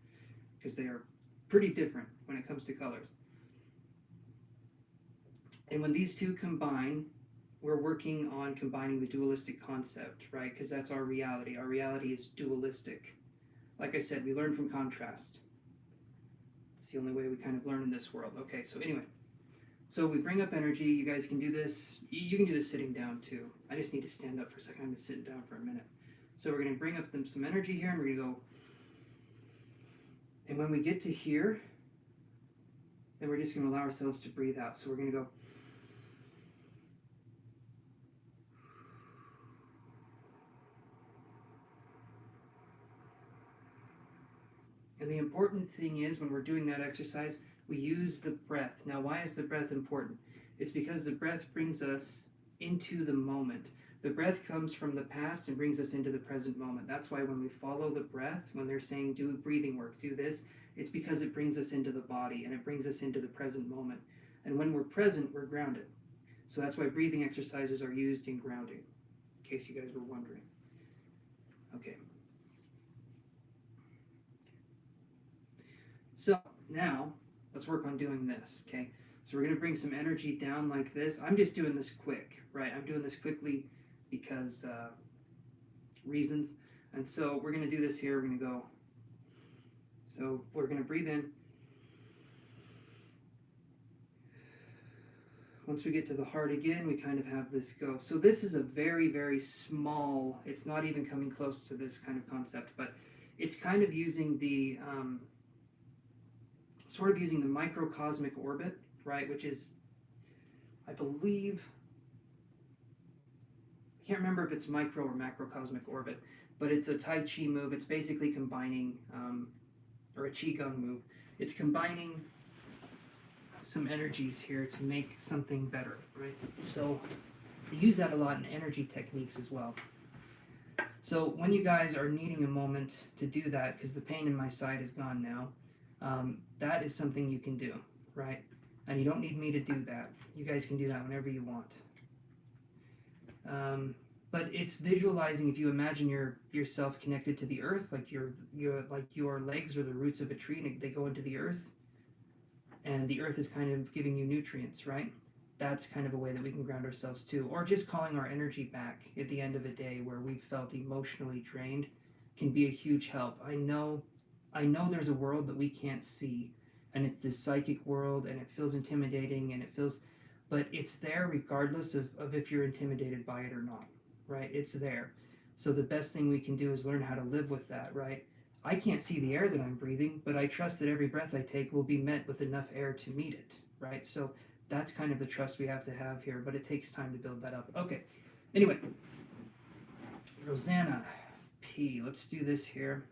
because they are pretty different when it comes to colors. And when these two combine, we're working on combining the dualistic concept, right? Because that's our reality. Our reality is dualistic. Like I said, we learn from contrast. It's the only way we kind of learn in this world. Okay, so anyway, so we bring up energy. You guys can do this. You can do this sitting down too. I just need to stand up for a second. I've been sitting down for a minute. So we're going to bring up some energy here, and we're going to go. And when we get to here, then we're just going to allow ourselves to breathe out. So we're going to go. And the important thing is when we're doing that exercise, we use the breath. Now, why is the breath important? It's because the breath brings us into the moment. The breath comes from the past and brings us into the present moment. That's why when we follow the breath, when they're saying do breathing work, do this, it's because it brings us into the body and it brings us into the present moment. And when we're present, we're grounded. So that's why breathing exercises are used in grounding, in case you guys were wondering. Okay. So now, let's work on doing this, okay? So we're going to bring some energy down like this. I'm just doing this quick, right? I'm doing this quickly because reasons. And so we're going to do this here. We're going to go. So we're going to breathe in. Once we get to the heart again, we kind of have this go. So this is a very, very small, it's not even coming close to this kind of concept, but it's kind of using the... sort of using the microcosmic orbit, right, which is, I believe, I can't remember if it's micro or macrocosmic orbit, but it's a Tai Chi move. It's basically combining, or a Qigong move. It's combining some energies here to make something better, right? So they use that a lot in energy techniques as well. So when you guys are needing a moment to do that, because the pain in my side is gone now, that is something you can do, right? And you don't need me to do that. You guys can do that whenever you want. But it's visualizing. If you imagine yourself connected to the earth, like your legs are the roots of a tree, and they go into the earth, and the earth is kind of giving you nutrients, right? That's kind of a way that we can ground ourselves too, or just calling our energy back at the end of a day where we felt emotionally drained. can be a huge help. I know there's a world that we can't see, and it's this psychic world, and it feels intimidating, and it feels, but it's there regardless of if you're intimidated by it or not, right? It's there. So the best thing we can do is learn how to live with that, right? I can't see the air that I'm breathing, but I trust that every breath I take will be met with enough air to meet it, right? So that's kind of the trust we have to have here, but it takes time to build that up. Okay. Anyway, Rosanna P. Let's do this here.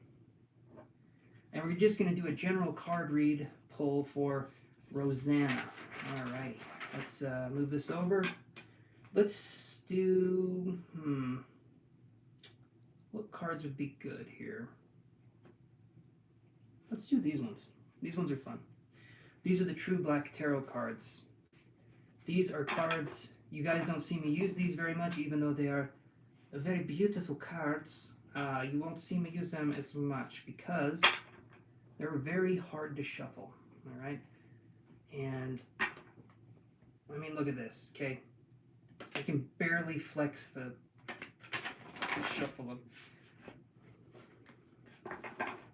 And we're just going to do a general card read pull for Rosanna. All right. Let's move this over. Let's do... What cards would be good here? Let's do these ones. These ones are fun. These are the True Black Tarot cards. These are cards, you guys don't see me use these very much, even though they are very beautiful cards. You won't see me use them as much because they're very hard to shuffle, all right? And, I mean, look at this, okay? I can barely flex the shuffle them.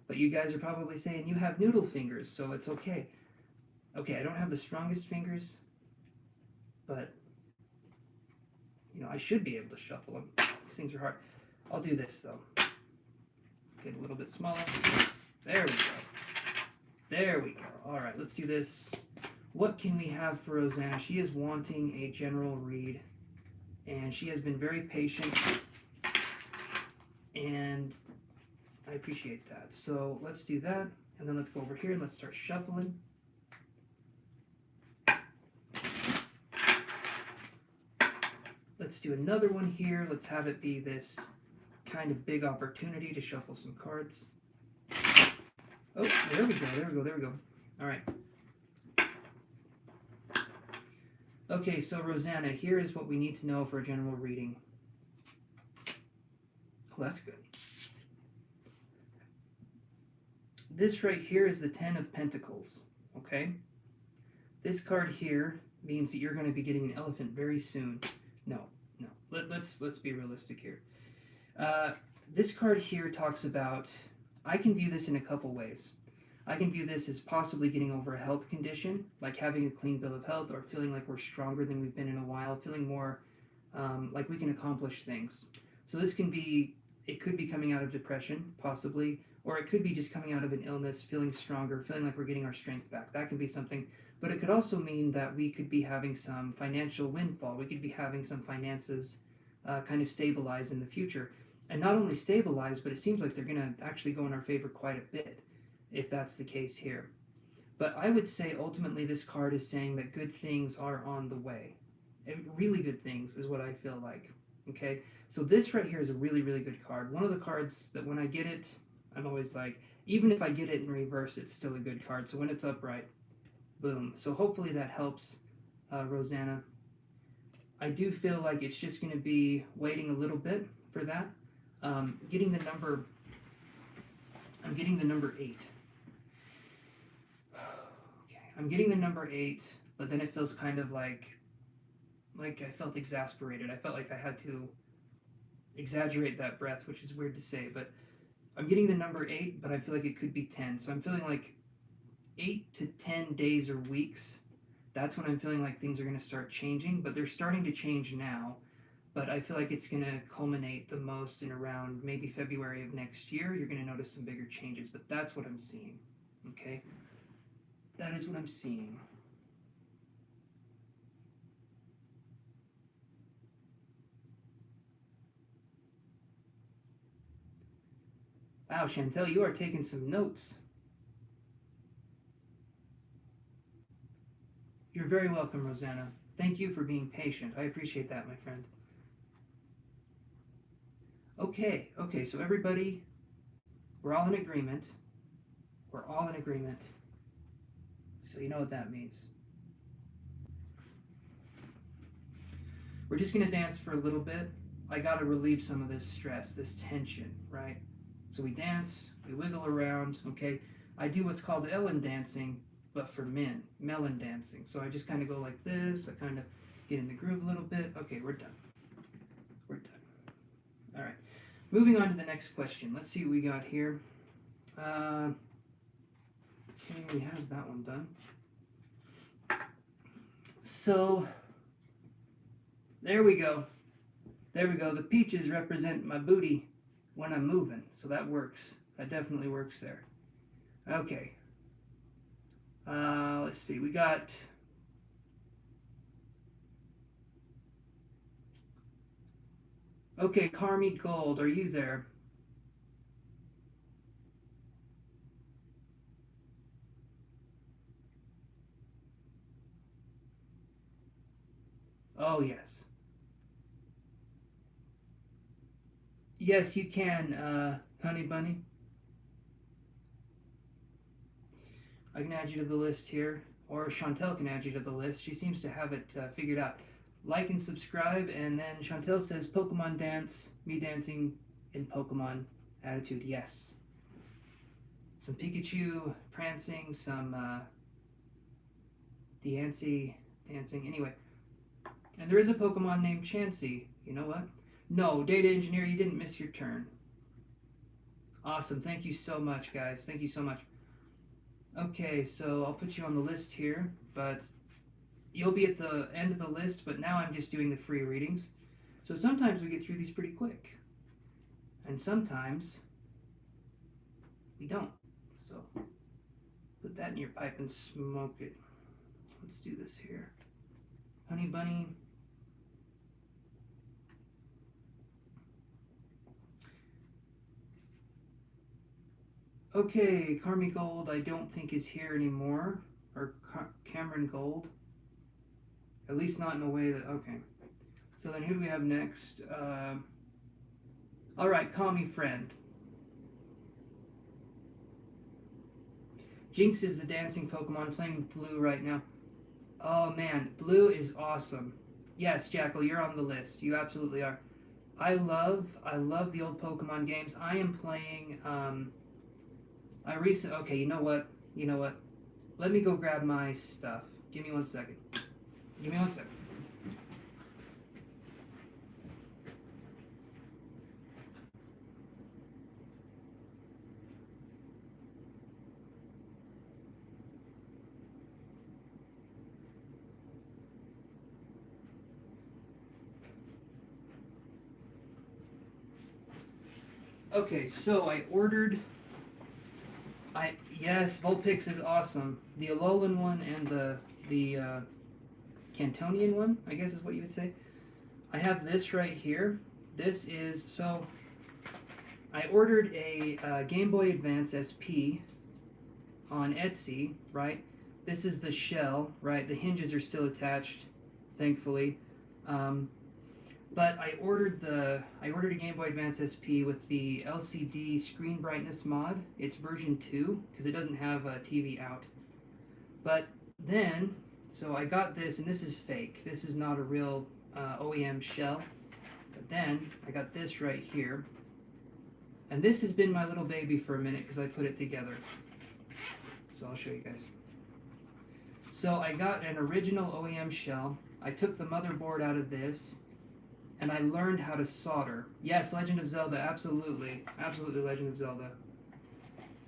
But you guys are probably saying you have noodle fingers, so it's okay. Okay, I don't have the strongest fingers, but, you know, I should be able to shuffle them. These things are hard. I'll do this, though. Get a little bit smaller. There we go. There we go. All right, let's do this. What can we have for Rosanna? She is wanting a general read, and she has been very patient, and I appreciate that. So let's do that, and then let's go over here and let's start shuffling. Let's do another one here. Let's have it be this kind of big opportunity to shuffle some cards. Oh, there we go, there we go, there we go. All right. Okay, so Rosanna, here is what we need to know for a general reading. Oh, that's good. This right here is the Ten of Pentacles, okay? This card here means that you're going to be getting an elephant very soon. No. Let's be realistic here. This card here talks about, I can view this in a couple ways. I can view this as possibly getting over a health condition, like having a clean bill of health, or feeling like we're stronger than we've been in a while, feeling more like we can accomplish things. So this can be, it could be coming out of depression, possibly, or it could be just coming out of an illness, feeling stronger, feeling like we're getting our strength back. That can be something. But it could also mean that we could be having some financial windfall. We could be having some finances kind of stabilize in the future. And not only stabilize, but it seems like they're going to actually go in our favor quite a bit, if that's the case here. But I would say ultimately this card is saying that good things are on the way. And really good things is what I feel like. Okay? So this right here is a really, really good card. One of the cards that when I get it, I'm always like, even if I get it in reverse, it's still a good card. So when it's upright, boom. So hopefully that helps, Rosanna. I do feel like it's just going to be waiting a little bit for that. Getting the number, I'm getting the number 8. Okay, I'm getting the number 8, but then it feels kind of like I felt exasperated. I felt like I had to exaggerate that breath, which is weird to say, but I'm getting the number 8, but I feel like it could be 10. So I'm feeling like 8 to 10 days or weeks, that's when I'm feeling like things are going to start changing, but they're starting to change now. But I feel like it's going to culminate the most in around maybe February of next year. You're going to notice some bigger changes, but that's what I'm seeing, okay? That is what I'm seeing. Wow, Chantel, you are taking some notes. You're very welcome, Rosanna. Thank you for being patient. I appreciate that, my friend. Okay, so everybody, we're all in agreement. We're all in agreement. So you know what that means. We're just going to dance for a little bit. I got to relieve some of this stress, this tension, right? So we dance, we wiggle around, okay? I do what's called Ellen dancing, but for men, melon dancing. So I just kind of go like this. I kind of get in the groove a little bit. Okay, we're done. We're done. All right. Moving on to the next question. Let's see what we got here. See, we have that one done. So, there we go. There we go. The peaches represent my booty when I'm moving, so that works. That definitely works there. Okay. Let's see. We got... Okay, Carmi Gold, are you there? Oh, yes. Yes, you can, Honey Bunny. I can add you to the list here, or Chantel can add you to the list. She seems to have it figured out. Like and subscribe, and then Chantel says Pokemon dance, me dancing in Pokemon attitude. Yes. Some Pikachu prancing, some Deancey dancing. Anyway, and there is a Pokemon named Chansey. You know what? No, Data Engineer, you didn't miss your turn. Awesome. Thank you so much, guys. Thank you so much. Okay, so I'll put you on the list here, but you'll be at the end of the list, but now I'm just doing the free readings. So sometimes we get through these pretty quick, and sometimes we don't. So put that in your pipe and smoke it. Let's do this here. Honey Bunny. Okay, Carmi Gold I don't think is here anymore, or Cameron Gold. At least not in a way that, okay. So then who do we have next? Alright, Call Me Friend. Jinx is the dancing Pokemon, playing Blue right now. Oh man, Blue is awesome. Yes, Jackal, you're on the list. You absolutely are. I love the old Pokemon games. I am playing, okay, you know what? Let me go grab my stuff. Give me 1 second. Give me 1 second. Okay, so I ordered... Yes, Vulpix is awesome. The Alolan one and the Cantonian one, I guess is what you would say. I have this right here. This is... So, I ordered a Game Boy Advance SP on Etsy, right? This is the shell, right? The hinges are still attached, thankfully. But I ordered a Game Boy Advance SP with the LCD screen brightness mod. It's version 2 because it doesn't have a TV out. But then, so I got this, and this is fake. This is not a real OEM shell. But then I got this right here, and this has been my little baby for a minute because I put it together. So I'll show you guys. So I got an original OEM shell. I took the motherboard out of this, and I learned how to solder. Yes, Legend of Zelda, absolutely. Absolutely Legend of Zelda.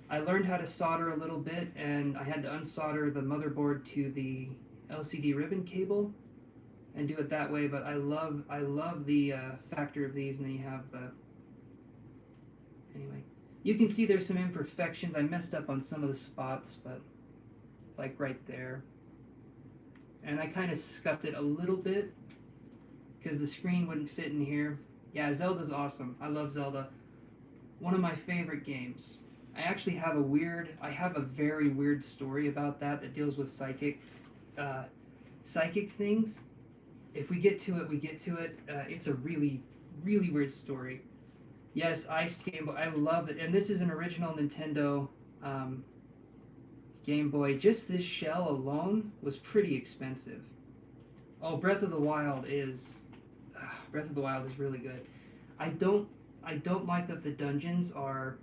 I learned how to solder a little bit, and I had to unsolder the motherboard to the LCD ribbon cable and do it that way, but I love the factor of these, and then you have the... Anyway. You can see there's some imperfections. I messed up on some of the spots, but like right there. And I kind of scuffed it a little bit because the screen wouldn't fit in here. Yeah, Zelda's awesome. I love Zelda. One of my favorite games. I actually have a very weird story about that deals with psychic things. If we get to it, we get to it. It's a really, really weird story. Yes, Iced Game Boy. I love it. And this is an original Nintendo Game Boy. Just this shell alone was pretty expensive. Oh, Breath of the Wild is really good. I don't like that the dungeons are...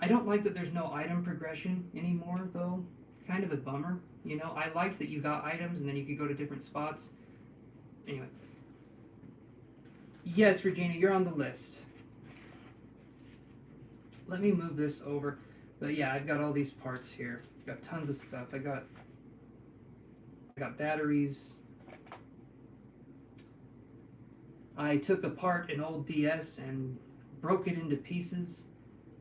I don't like that there's no item progression anymore, though. Kind of a bummer, you know? I liked that you got items and then you could go to different spots. Anyway. Yes, Regina, you're on the list. Let me move this over. But yeah, I've got all these parts here. Got tons of stuff. I got batteries. I took apart an old DS and broke it into pieces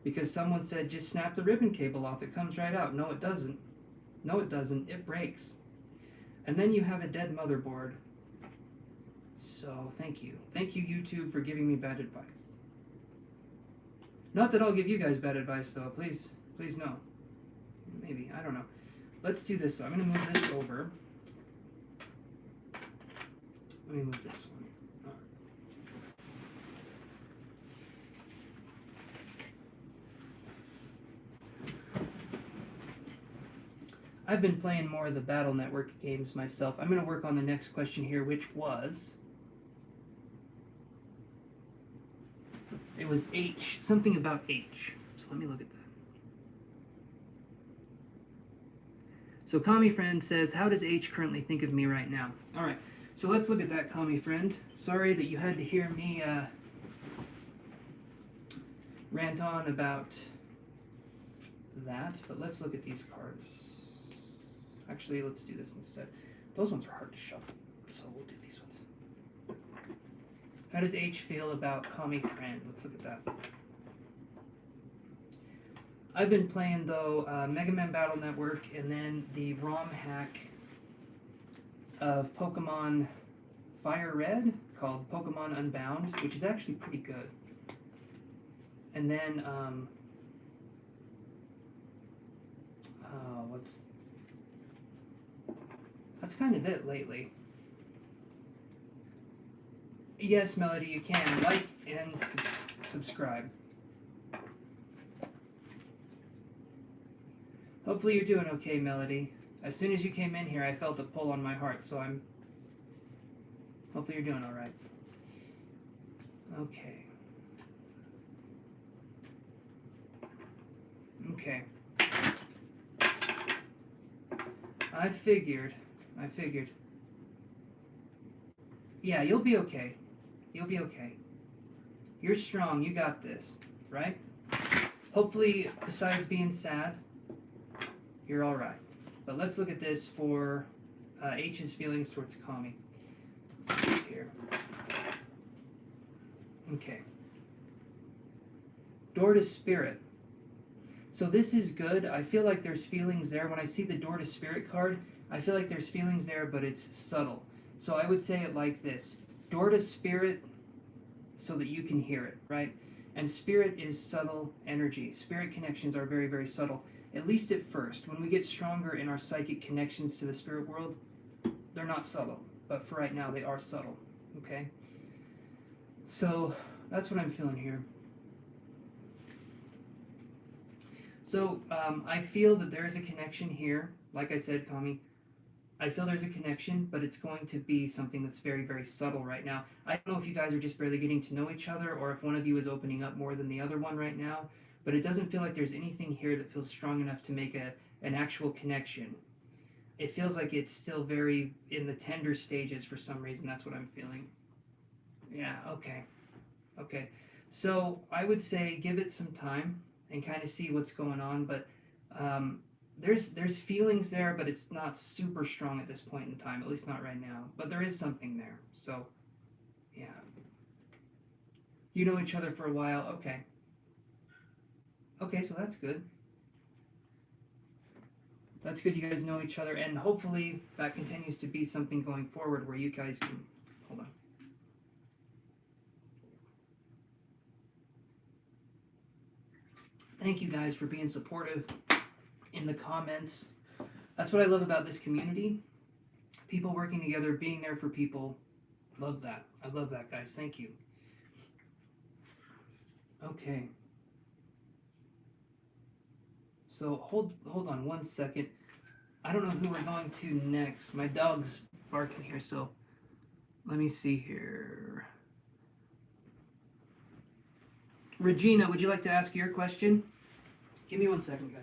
because someone said just snap the ribbon cable off. It comes right out. No, it doesn't. No, it doesn't. It breaks. And then you have a dead motherboard. So thank you. Thank you, YouTube, for giving me bad advice. Not that I'll give you guys bad advice, though. Please, please no. Maybe. I don't know. Let's do this. So I'm going to move this over. Let me move this one. I've been playing more of the Battle Network games myself. I'm going to work on the next question here, which was... It was H. Something about H. So let me look at that. So Kami Friend says, how does H currently think of me right now? All right. So let's look at that, Kami Friend. Sorry that you had to hear me rant on about that, but let's look at these cards. Actually, let's do this instead. Those ones are hard to shuffle, so we'll do these ones. How does H feel about Kami Friend? Let's look at that. I've been playing, though, Mega Man Battle Network and then the ROM hack of Pokemon Fire Red called Pokemon Unbound, which is actually pretty good. And then, that's kind of it lately. Yes, Melody, you can. Like and subscribe. Hopefully you're doing okay, Melody. As soon as you came in here, I felt a pull on my heart, so hopefully you're doing all right. Okay. Okay. I figured. Yeah, you'll be okay. You'll be okay. You're strong. You got this, right? Hopefully, besides being sad, you're all right. But let's look at this for H's feelings towards Kami. Let's do this here. Okay. Door to Spirit. So this is good. I feel like there's feelings there. When I see the Door to Spirit card, I feel like there's feelings there, but it's subtle. So I would say it like this. Door to Spirit so that you can hear it, right? And Spirit is subtle energy. Spirit connections are very, very subtle, at least at first. When we get stronger in our psychic connections to the spirit world, they're not subtle. But for right now, they are subtle, okay? So that's what I'm feeling here. So I feel that there is a connection here. Like I said, Kami, I feel there's a connection, but it's going to be something that's very, very subtle right now. I don't know if you guys are just barely getting to know each other or if one of you is opening up more than the other one right now, but it doesn't feel like there's anything here that feels strong enough to make an actual connection. It feels like it's still very in the tender stages for some reason. That's what I'm feeling. Yeah, okay. Okay. So I would say give it some time and kind of see what's going on, but there's feelings there, but it's not super strong at this point in time, at least not right now. But there is something there. So, yeah. You know each other for a while. Okay. Okay, so that's good. That's good you guys know each other, and hopefully that continues to be something going forward where you guys can... Hold on. Thank you guys for being supportive in the comments. That's what I love about this community. People working together, being there for people. Love that. I love that, guys. Thank you. Okay. So hold on one second. I don't know who we're going to next. My dog's barking here, so let me see here. Regina, would you like to ask your question? Give me 1 second, guys.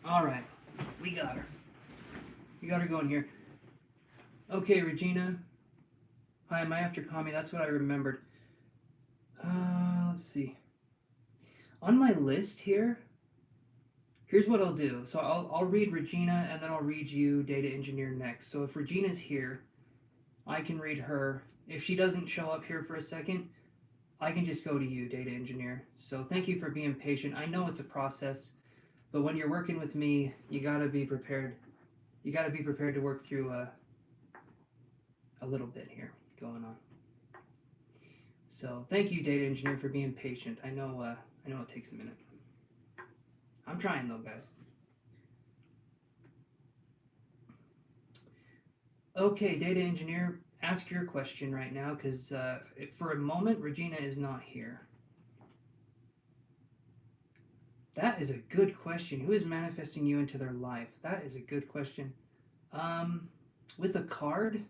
All right, we got her. We got her going here. Okay, Regina. Hi, am I after Kami? That's what I remembered. Let's see. On my list here, here's what I'll do. So I'll read Regina, and then I'll read you, Data Engineer, next. So if Regina's here, I can read her. If she doesn't show up here for a second, I can just go to you, Data Engineer. So thank you for being patient. I know it's a process, but when you're working with me, you gotta be prepared. You gotta be prepared to work through a little bit here going on. So thank you, Data Engineer, for being patient. I know it takes a minute. I'm trying though, guys. Okay, Data Engineer, ask your question right now, because for a moment, Regina is not here. That is a good question. Who is manifesting you into their life? That is a good question. With a card,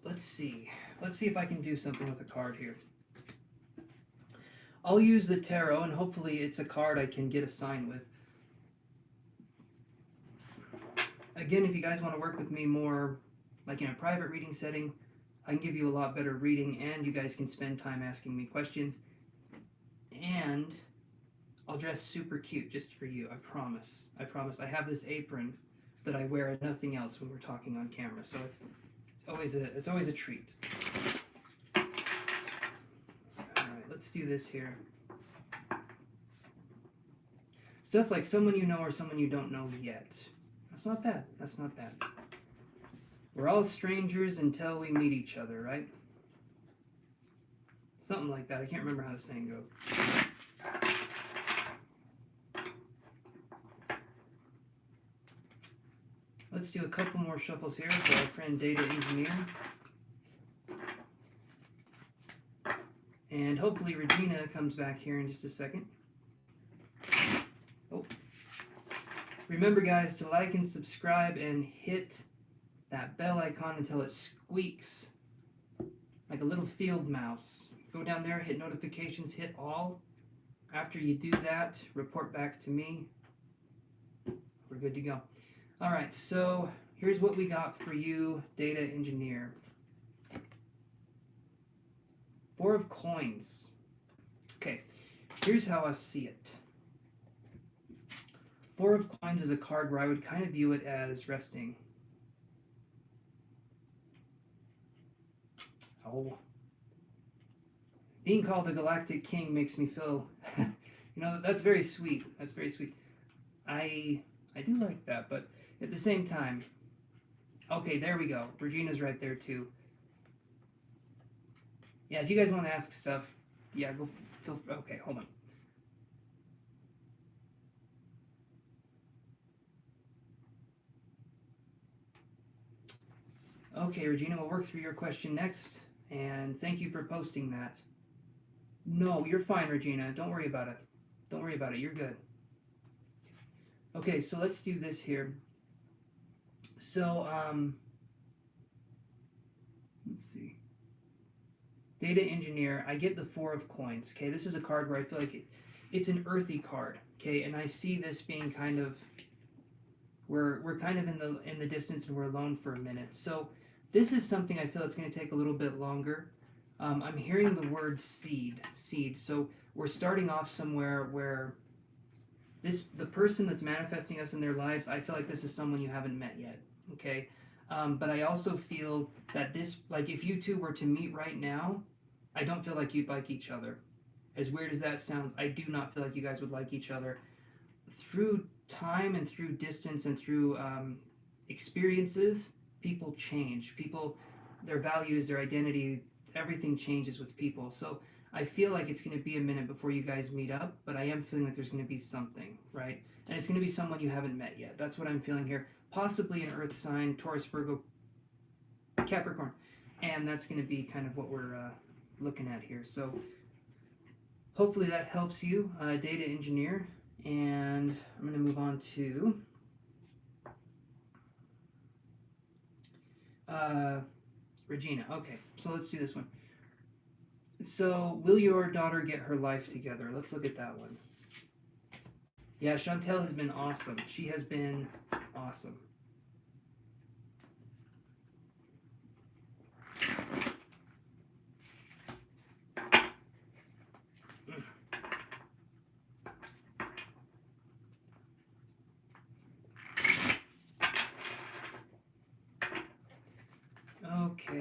let's see. Let's see if I can do something with a card here. I'll use the tarot, and hopefully it's a card I can get a sign with. Again, if you guys want to work with me more, like in a private reading setting, I can give you a lot better reading, and you guys can spend time asking me questions. And I'll dress super cute just for you. I promise. I promise. I have this apron that I wear and nothing else when we're talking on camera, so it's always a treat. All right, let's do this here. Stuff like someone you know or someone you don't know yet. That's not bad. That's not bad. We're all strangers until we meet each other, right? Something like that. I can't remember how the saying goes. Let's do a couple more shuffles here for our friend Data Engineer. And hopefully Regina comes back here in just a second. Oh. Remember, guys, to like and subscribe and hit that bell icon until it squeaks like a little field mouse. Go down there, hit notifications, hit all. After you do that, report back to me. We're good to go. All right, so here's what we got for you, Data Engineer. 4 of coins. Okay, here's how I see it. 4 of coins is a card where I would kind of view it as resting. Oh. Being called a galactic king makes me feel, that's very sweet. That's very sweet. I do like that, but at the same time, okay, there we go. Regina's right there too. Yeah, if you guys want to ask stuff, yeah, go. Okay, hold on. Okay, Regina, we'll work through your question next, and thank you for posting that. No, you're fine, Regina. Don't worry about it. Don't worry about it. You're good. Okay, so let's do this here. So, let's see. Data Engineer, I get the 4 of coins. Okay, this is a card where I feel like it's an earthy card. Okay, and I see this being kind of, we're kind of in the distance and we're alone for a minute. So this is something I feel it's going to take a little bit longer. I'm hearing the word seed. So we're starting off somewhere where the person that's manifesting us in their lives, I feel like this is someone you haven't met yet. Okay, but I also feel that this, like, if you two were to meet right now, I don't feel like you'd like each other. As weird as that sounds, I do not feel like you guys would like each other. Through time and through distance and through experiences, people change. People, their values, their identity, everything changes with people. So I feel like it's going to be a minute before you guys meet up, but I am feeling like there's going to be something, right? And it's going to be someone you haven't met yet. That's what I'm feeling here. Possibly an earth sign, Taurus, Virgo, Capricorn. And that's going to be kind of what we're looking at here. So hopefully that helps you, Data Engineer. And I'm going to move on to Regina. Okay, so let's do this one. So, will your daughter get her life together? Let's look at that one. Yeah, Chantel has been awesome. She has been awesome. Okay.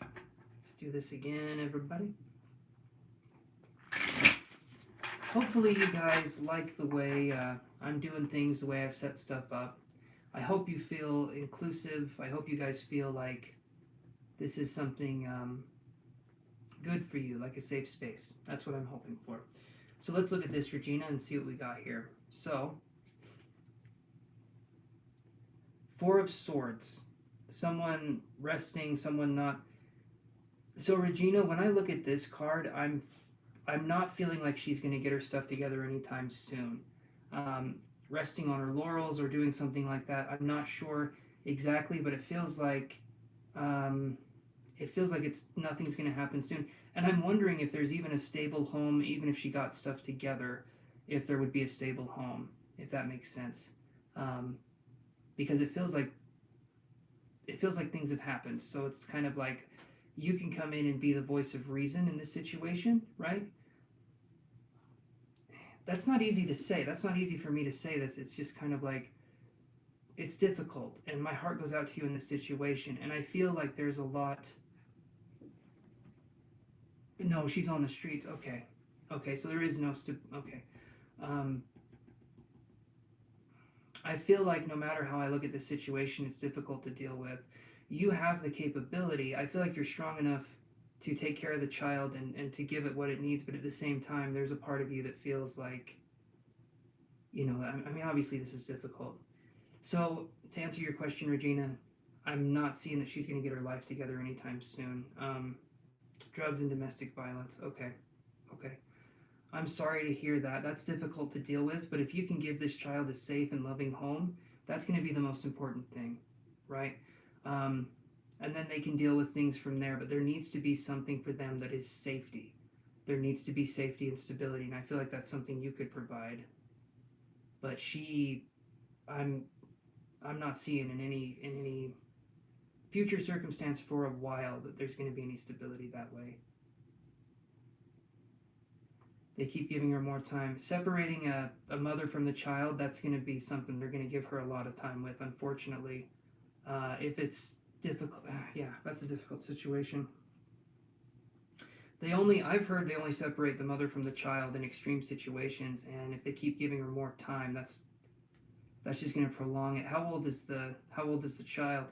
Let's do this again, everybody. Hopefully you guys like the way I'm doing things, the way I've set stuff up. I hope you feel inclusive. I hope you guys feel like this is something good for you, like a safe space. That's what I'm hoping for. So let's look at this, Regina, and see what we got here. So, Four of Swords. Someone resting, someone not. So, Regina, when I look at this card, I'm not feeling like she's going to get her stuff together anytime soon. Resting on her laurels or doing something like that. I'm not sure exactly, but it feels like it's nothing's going to happen soon. And I'm wondering if there's even a stable home, even if she got stuff together, if there would be a stable home, if that makes sense. Because it feels like things have happened. So it's kind of like you can come in and be the voice of reason in this situation, right? That's not easy to say. That's not easy for me to say this. It's just kind of like it's difficult, and my heart goes out to you in this situation. And I feel like there's a lot. No, she's on the streets. Okay. So there is no okay. I feel like no matter how I look at this situation, it's difficult to deal with. You have the capability. I feel like you're strong enough to take care of the child and to give it what it needs, but at the same time, there's a part of you that feels like, I mean, obviously this is difficult. So, to answer your question, Regina, I'm not seeing that she's going to get her life together anytime soon. Drugs and domestic violence. Okay. I'm sorry to hear that. That's difficult to deal with, but if you can give this child a safe and loving home, that's going to be the most important thing, right? And then they can deal with things from there, but there needs to be something for them that is safety. There needs to be safety and stability, and I feel like that's something you could provide. But I'm not seeing in any future circumstance for a while that there's going to be any stability that way. They keep giving her more time. Separating a mother from the child, that's going to be something they're going to give her a lot of time with, unfortunately. If it's difficult, that's a difficult situation. I've heard they only separate the mother from the child in extreme situations, and if they keep giving her more time, that's just going to prolong it. How old is the child?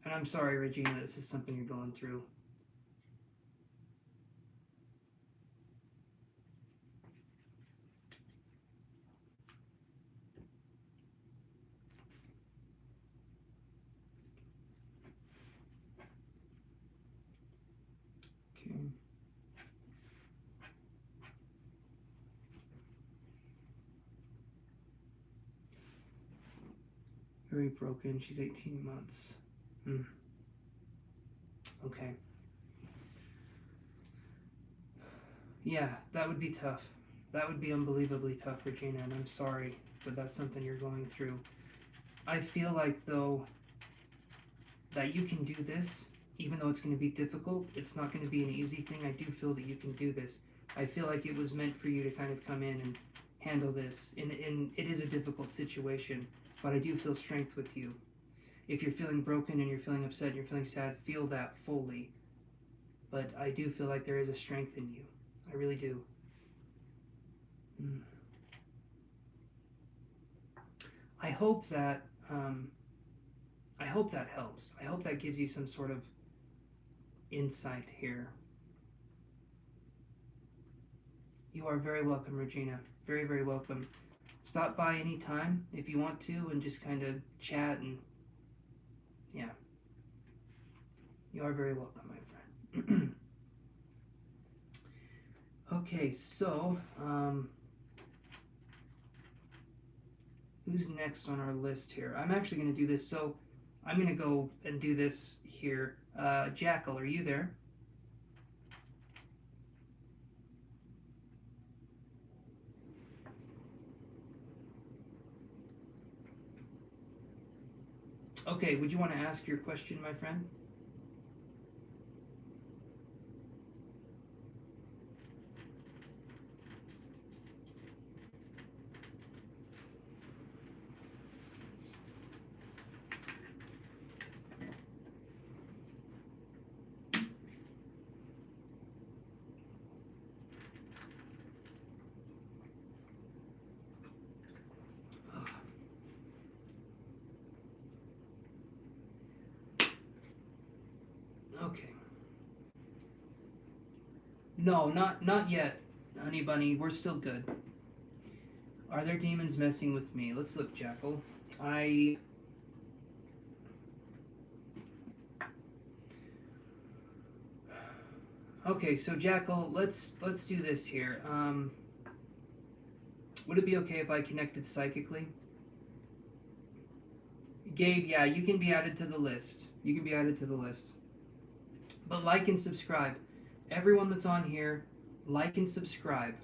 And I'm sorry, Regina, this is something you're going through. Okay. Very broken. She's 18 months. Okay. Yeah, that would be tough. That would be unbelievably tough, Regina, and I'm sorry that that's something you're going through. I feel like, though, that you can do this, even though it's going to be difficult. It's not going to be an easy thing. I do feel that you can do this. I feel like it was meant for you to kind of come in and handle this. And it is a difficult situation, but I do feel strength with you. If you're feeling broken and you're feeling upset and you're feeling sad, feel that fully. But I do feel like there is a strength in you. I really do. I hope that helps. I hope that gives you some sort of insight here. You are very welcome, Regina. Very, very welcome. Stop by anytime if you want to and just kind of chat and yeah. You are very welcome, my friend. Okay, so who's next on our list here? I'm actually going to do this, so I'm going to go and do this here. Jackal, are you there? Okay, would you want to ask your question, my friend? Okay. No, not yet, honey bunny. We're still good. Are there demons messing with me? Let's look, Jackal. I Okay, so Jackal, let's do this here. Would it be okay if I connected psychically? Gabe, yeah, you can be added to the list. You can be added to the list. But like and subscribe. Everyone that's on here, like and subscribe.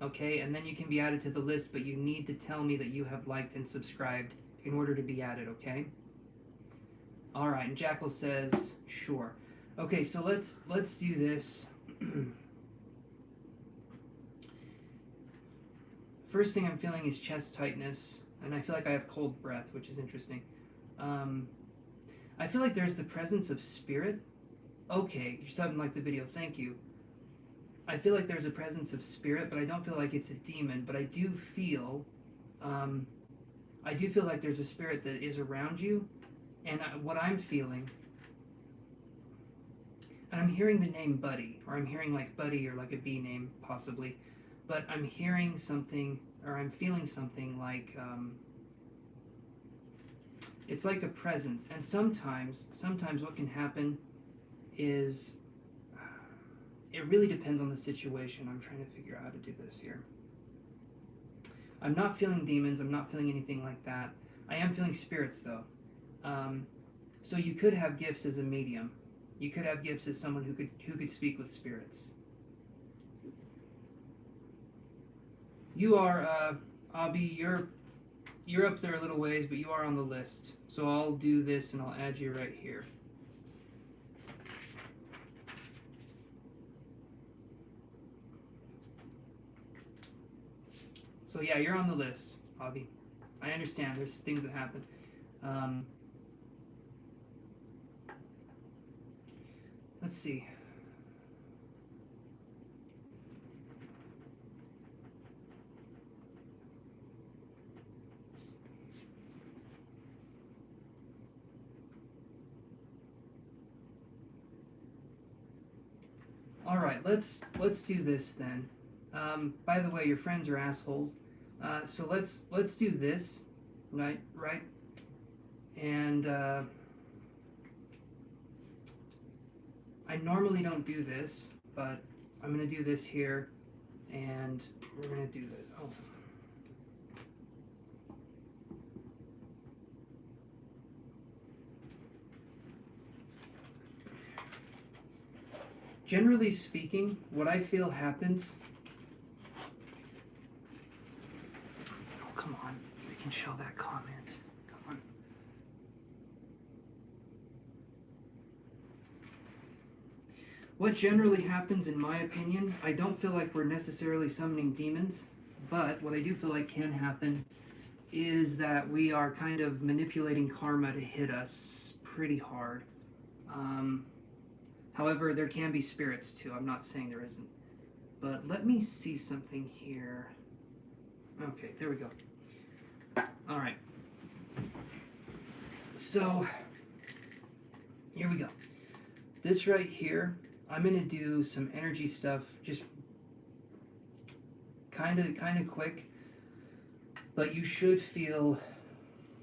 Okay, and then you can be added to the list, but you need to tell me that you have liked and subscribed in order to be added, okay? All right, and Jackal says, sure. Okay, so let's do this. First thing I'm feeling is chest tightness, and I feel like I have cold breath, which is interesting. Um, I feel like there's the presence of spirit. Okay, you're subbing like the video. Thank you. I feel like there's a presence of spirit, but I don't feel like it's a demon. But um, I do feel like there's a spirit that is around you, and what I'm feeling, and I'm hearing the name Buddy, or I'm hearing like Buddy or like a B name possibly, but I'm hearing something, or I'm feeling something like it's like a presence. And sometimes what can happen is it really depends on the situation. I'm trying to figure out how to do this here. I'm not feeling demons. I'm not feeling anything like that. I am feeling spirits though. So you could have gifts as a medium. You could have gifts as someone who could speak with spirits. You are Abby. You're up there a little ways, but you are on the list. So I'll do this and I'll add you right here. So yeah, you're on the list, Abby. I understand. There's things that happen. Let's see. All right, let's do this then. By the way, your friends are assholes. So let's do this, right? And I normally don't do this, but I'm gonna do this here, and we're gonna do this. Oh. Generally speaking, what I feel happens. Oh, come on. We can show that comment. Come on. What generally happens, in my opinion, I don't feel like we're necessarily summoning demons, but what I do feel like can happen is that we are kind of manipulating karma to hit us pretty hard. However, there can be spirits too. I'm not saying there isn't. But let me see something here. Okay, there we go. All right. So, here we go. This right here, I'm going to do some energy stuff, just kind of quick. But you should feel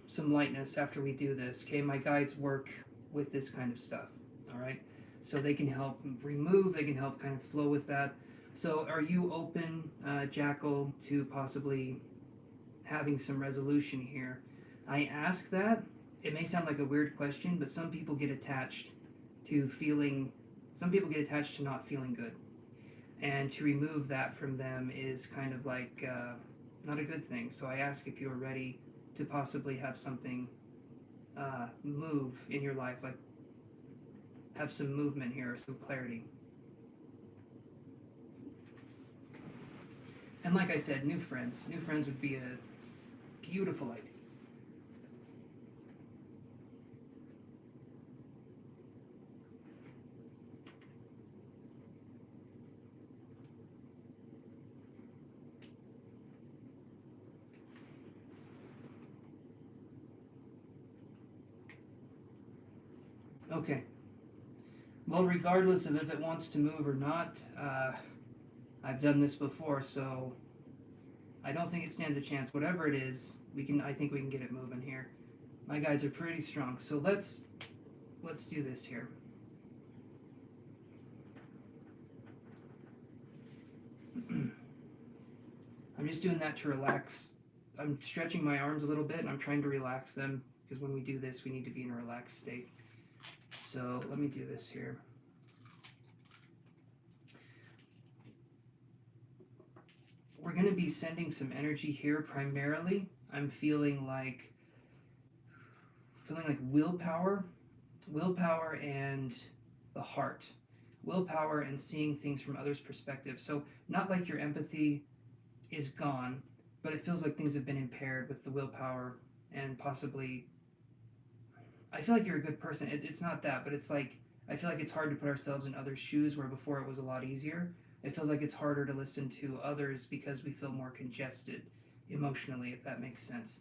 some lightness after we do this. Okay, my guides work with this kind of stuff. All right. So they can help remove, they can help kind of flow with that. So are you open, Jackal, to possibly having some resolution here? I ask that. It may sound like a weird question, but some people get attached to not feeling good. And to remove that from them is kind of like not a good thing. So I ask if you're ready to possibly have something move in your life, like have some movement here, some clarity. And like I said, new friends. New friends would be a beautiful idea. Okay. Well, regardless of if it wants to move or not, I've done this before, so I don't think it stands a chance. Whatever it is, we can. I think we can get it moving here. My guides are pretty strong, so let's do this here. I'm just doing that to relax. I'm stretching my arms a little bit, and I'm trying to relax them because when we do this, we need to be in a relaxed state. So let me do this here. We're going to be sending some energy here primarily. I'm feeling like willpower and the heart. Willpower and seeing things from others' perspective. So not like your empathy is gone, but it feels like things have been impaired with the willpower and possibly I feel like you're a good person. It's not that, but it's like I feel like it's hard to put ourselves in others' shoes where before it was a lot easier. It feels like it's harder to listen to others because we feel more congested emotionally, if that makes sense.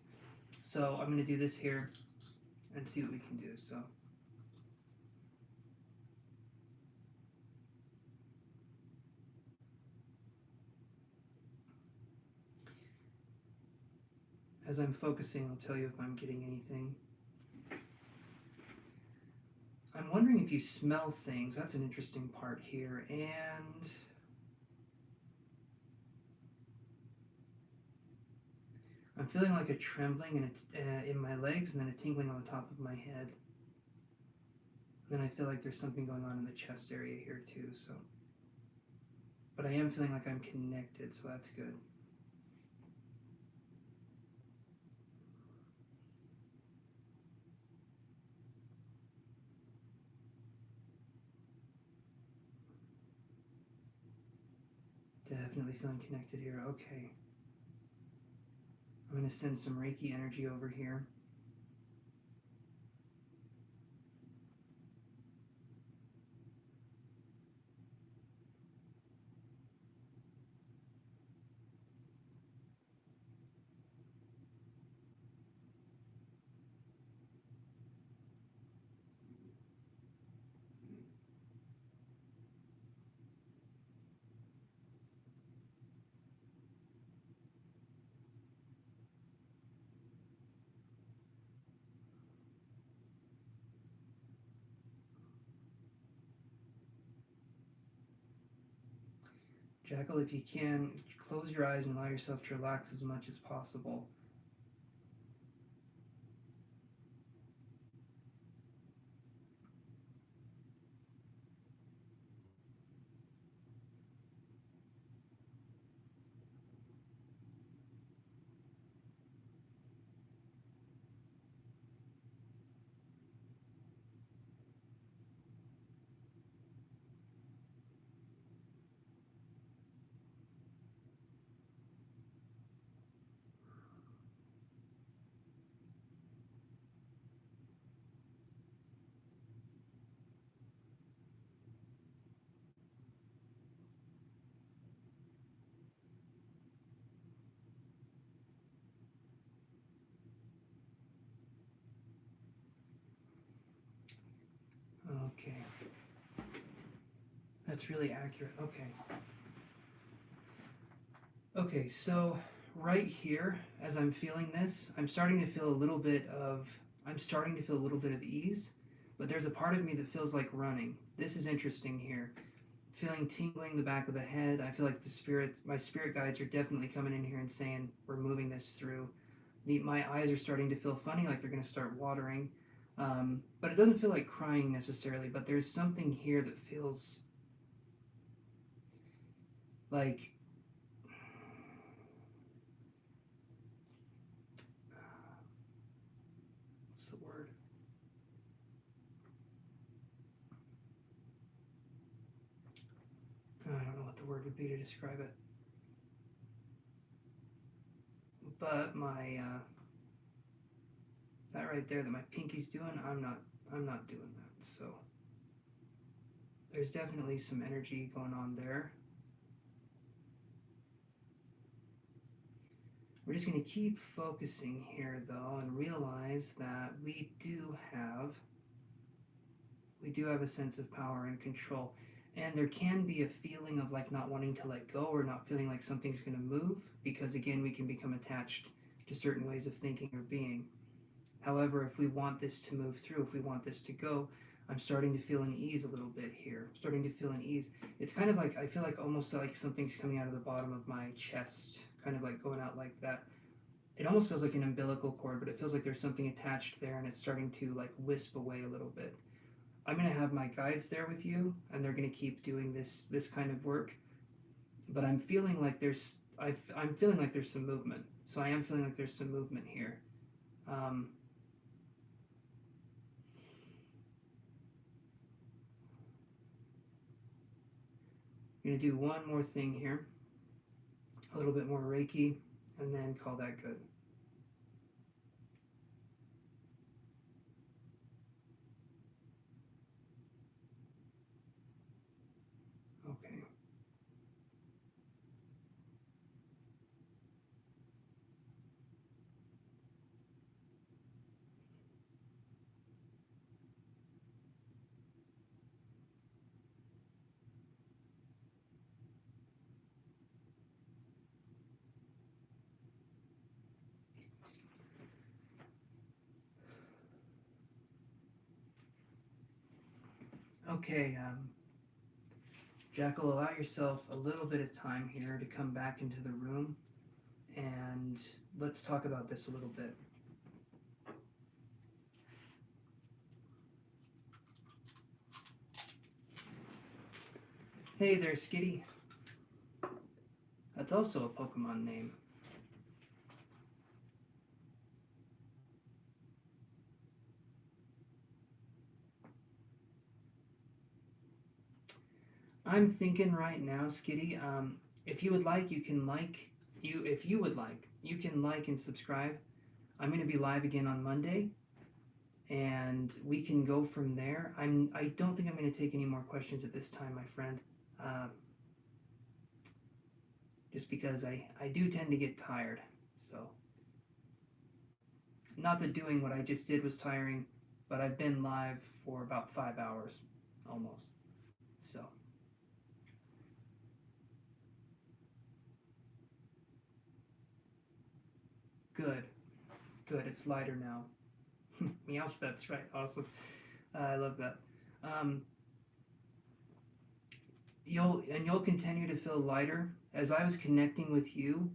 So I'm going to do this here and see what we can do. So as I'm focusing, I'll tell you if I'm getting anything. I'm wondering if you smell things. That's an interesting part here. And I'm feeling like a trembling and it's in my legs and then a tingling on the top of my head. And then I feel like there's something going on in the chest area here too. So, but I am feeling like I'm connected, so that's good. Definitely feeling connected here. Okay. I'm going to send some Reiki energy over here. Jackal, if you can, close your eyes and allow yourself to relax as much as possible. Okay. That's really accurate. Okay. Okay, so right here, as I'm feeling this, I'm starting to feel a little bit of ease, but there's a part of me that feels like running. This is interesting here. Feeling tingling the back of the head. I feel like my spirit guides are definitely coming in here and saying we're moving this through. My eyes are starting to feel funny, like they're going to start watering. But it doesn't feel like crying necessarily, but there's something here that feels like what's the word? be to describe it. But my that right there that my pinky's doing, I'm not doing that. So there's definitely some energy going on there. We're just going to keep focusing here though and realize that we do have a sense of power and control. And there can be a feeling of like not wanting to let go or not feeling like something's going to move because again we can become attached to certain ways of thinking or being. However, if we want this to move through, if we want this to go, I'm starting to feel an ease a little bit here. I'm starting to feel an ease. It's kind of like I feel like almost like something's coming out of the bottom of my chest, kind of like going out like that. It almost feels like an umbilical cord, but it feels like there's something attached there and it's starting to like wisp away a little bit. I'm going to have my guides there with you and they're going to keep doing this kind of work. But I'm feeling like I'm feeling like there's some movement. So I am feeling like there's some movement here. I'm going to do one more thing here. A little bit more Reiki and then call that good. Okay. Okay, Jackal, allow yourself a little bit of time here to come back into the room and let's talk about this a little bit. Hey there, Skitty. That's also a Pokemon name. I'm thinking right now, Skitty, if you would like, you can if you would like, you can like and subscribe. I'm going to be live again on Monday, and we can go from there. I don't think I'm going to take any more questions at this time, my friend. Just because I do tend to get tired, so. Not that doing what I just did was tiring, but I've been live for about 5 hours, almost, so. Good. Good. It's lighter now. Meow. That's right. Awesome. I love that. Um, you'll continue to feel lighter as I was connecting with you.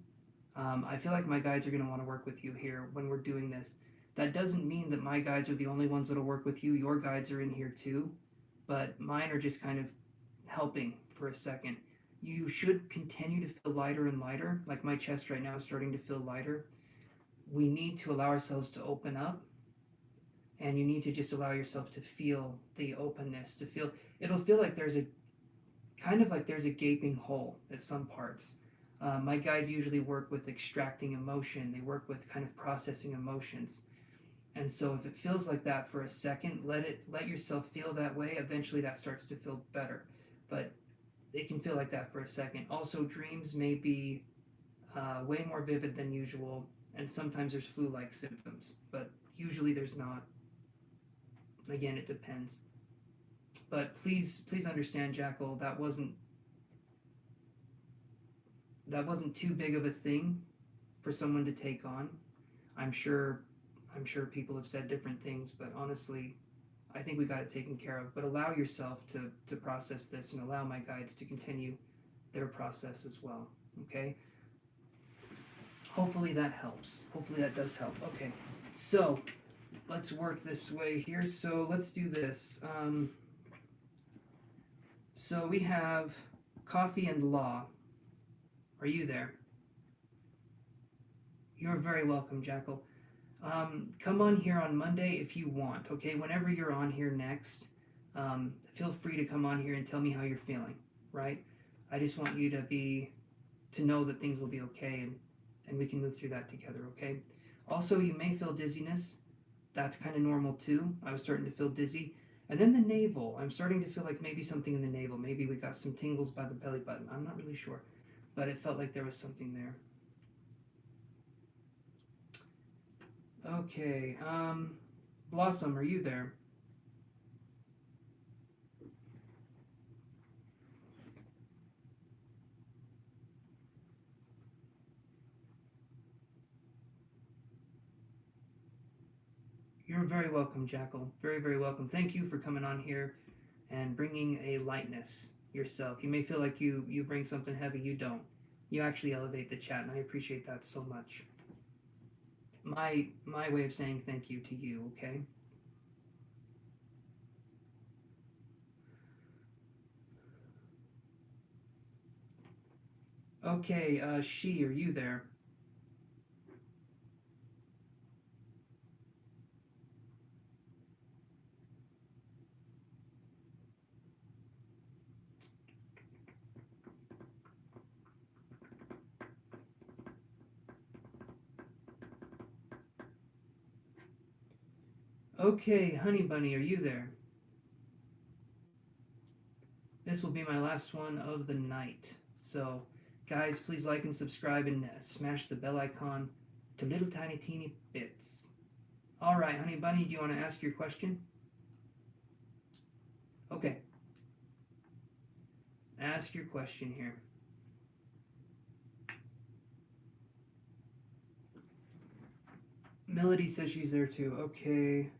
I feel like my guides are going to want to work with you here when we're doing this. That doesn't mean that my guides are the only ones that'll work with you. Your guides are in here too, but mine are just kind of helping for a second. You should continue to feel lighter and lighter. Like my chest right now is starting to feel lighter. We need to allow ourselves to open up, and you need to just allow yourself to feel the openness, to feel it'll feel like there's a kind of like there's a gaping hole at some parts. My guides usually work with extracting emotion. They work with kind of processing emotions. And so if it feels like that for a second, let yourself feel that way. Eventually that starts to feel better. But it can feel like that for a second. Also, dreams may be way more vivid than usual, and sometimes there's flu-like symptoms, but usually there's not. Again, it depends. But please understand, Jackal, that wasn't too big of a thing for someone to take on. I'm sure people have said different things, but honestly, I think we got it taken care of. But allow yourself to process this and allow my guides to continue their process as well. Okay? Hopefully that helps. Hopefully that does help. Okay, so let's work this way here. So let's do this. So we have coffee and law. Are you there? You're very welcome, Jackal. Come on here on Monday if you want, okay? Whenever you're on here next, feel free to come on here and tell me how you're feeling, right? I just want you to know that things will be okay, and we can move through that together, okay? Also, you may feel dizziness. That's kind of normal too. I was starting to feel dizzy. And then the navel. I'm starting to feel like maybe something in the navel. Maybe we got some tingles by the belly button. I'm not really sure. But it felt like there was something there. Okay. Blossom, are you there? You're very welcome, Jackal. Very, very welcome. Thank you for coming on here and bringing a lightness yourself. You may feel like you bring something heavy. You don't. You actually elevate the chat, and I appreciate that so much. My way of saying thank you to you, okay? Okay, She, are you there? Okay, Honey Bunny, are you there? This will be my last one of the night. So, guys, please like and subscribe and smash the bell icon to little tiny teeny bits. All right, Honey Bunny, do you want to ask your question? Okay. Ask your question here. Melody says she's there too. Okay.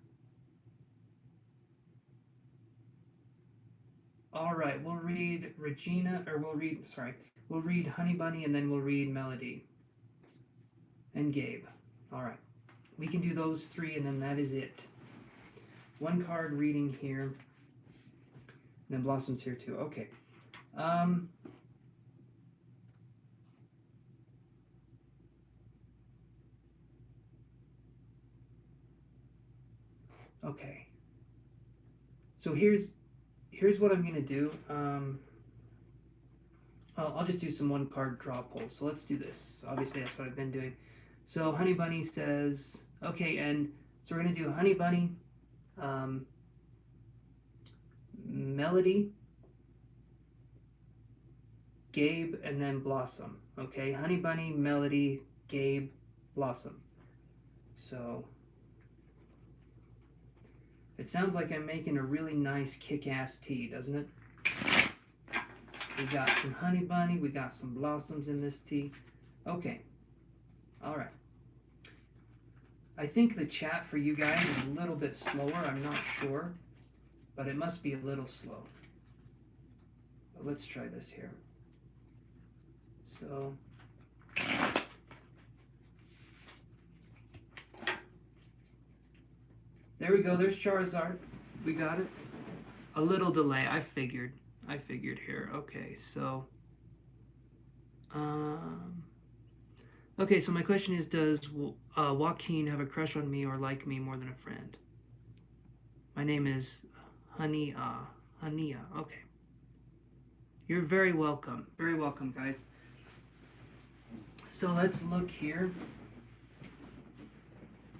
All right, we'll read Regina, or we'll read Honey Bunny, and then we'll read Melody and Gabe. All right, we can do those three, and then that is it. One card reading here, and then Blossom's here too. Okay. Okay. So here's what I'm gonna do. I'll just do some one card draw pulls. So let's do this. Obviously, that's what I've been doing. So Honey Bunny says, okay, and so we're gonna do Honey Bunny, Melody, Gabe, and then Blossom. Okay, Honey Bunny, Melody, Gabe, Blossom. So it sounds like I'm making a really nice kick-ass tea, doesn't it? We got some Honey Bunny, we got some Blossoms in this tea. Okay, all right. I think the chat for you guys is a little bit slower, I'm not sure, but it must be a little slow. But let's try this here. So, there we go, there's Charizard. We got it. A little delay, I figured here. Okay, so okay, so my question is, does Joaquin have a crush on me or like me more than a friend? My name is Hania. Okay. You're very welcome. Very welcome, guys. So let's look here.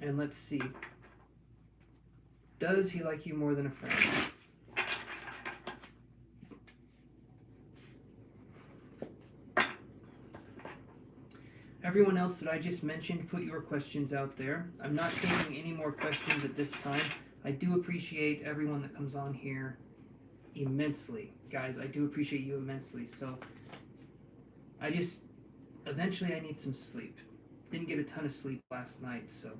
And let's see. Does he like you more than a friend? Everyone else that I just mentioned, put your questions out there. I'm not taking any more questions at this time. I do appreciate everyone that comes on here immensely. Guys, I do appreciate you immensely. So, eventually I need some sleep. Didn't get a ton of sleep last night, so.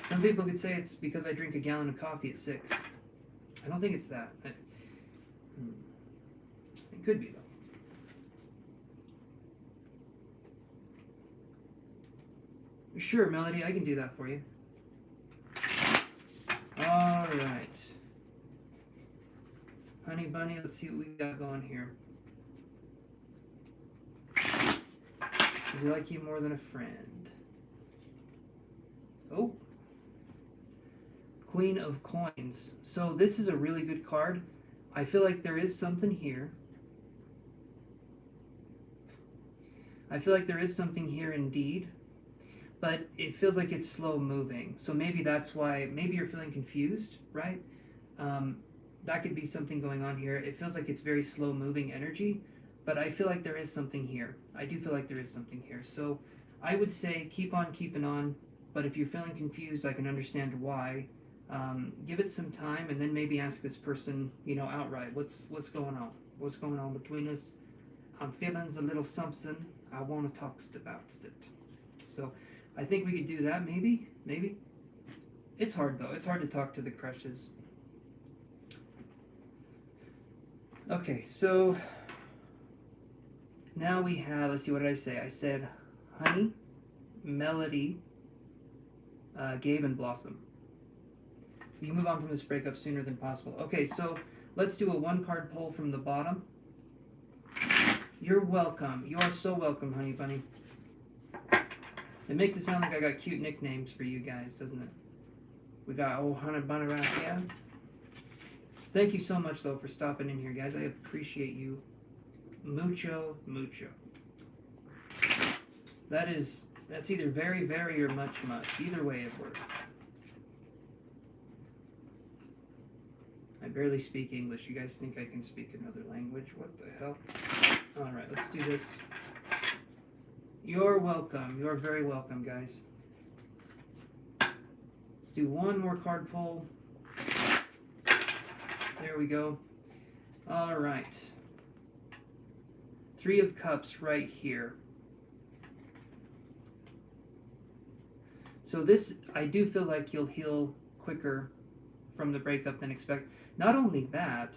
Some people could say it's because I drink a gallon of coffee at 6. I don't think it's that. It could be, though. Sure, Melody, I can do that for you. Alright. Honey Bunny, let's see what we got going here. Does he like you more than a friend? Oh. Queen of Coins. So this is a really good card. I feel like there is something here. I feel like there is something here indeed, but it feels like it's slow moving. So maybe that's why, maybe you're feeling confused, right? Um, that could be something going on here. It feels like it's very slow moving energy, but I feel like there is something here. I do feel like there is something here. So I would say keep on keeping on, but if you're feeling confused, I can understand why. Give it some time, and then maybe ask this person, outright, what's going on? What's going on between us? I'm feeling a little something. I want to talk about it. So I think we could do that. Maybe. It's hard though. It's hard to talk to the crushes. Okay, so now we have. Let's see. What did I say? I said, Honey, Melody, Gabe, and Blossom. You move on from this breakup sooner than possible. Okay, so let's do a one-card pull from the bottom. You're welcome. You are so welcome, honey bunny. It makes it sound like I got cute nicknames for you guys, doesn't it? We got old honey bunny right here. Thank you so much, though, for stopping in here, guys. I appreciate you. Mucho. That's either very, very, or much. Either way it works. I barely speak English. You guys think I can speak another language? What the hell? Alright, let's do this. You're welcome. You're very welcome, guys. Let's do one more card pull. There we go. Alright. 3 of Cups right here. So this, I do feel like you'll heal quicker from the breakup than expected. Not only that,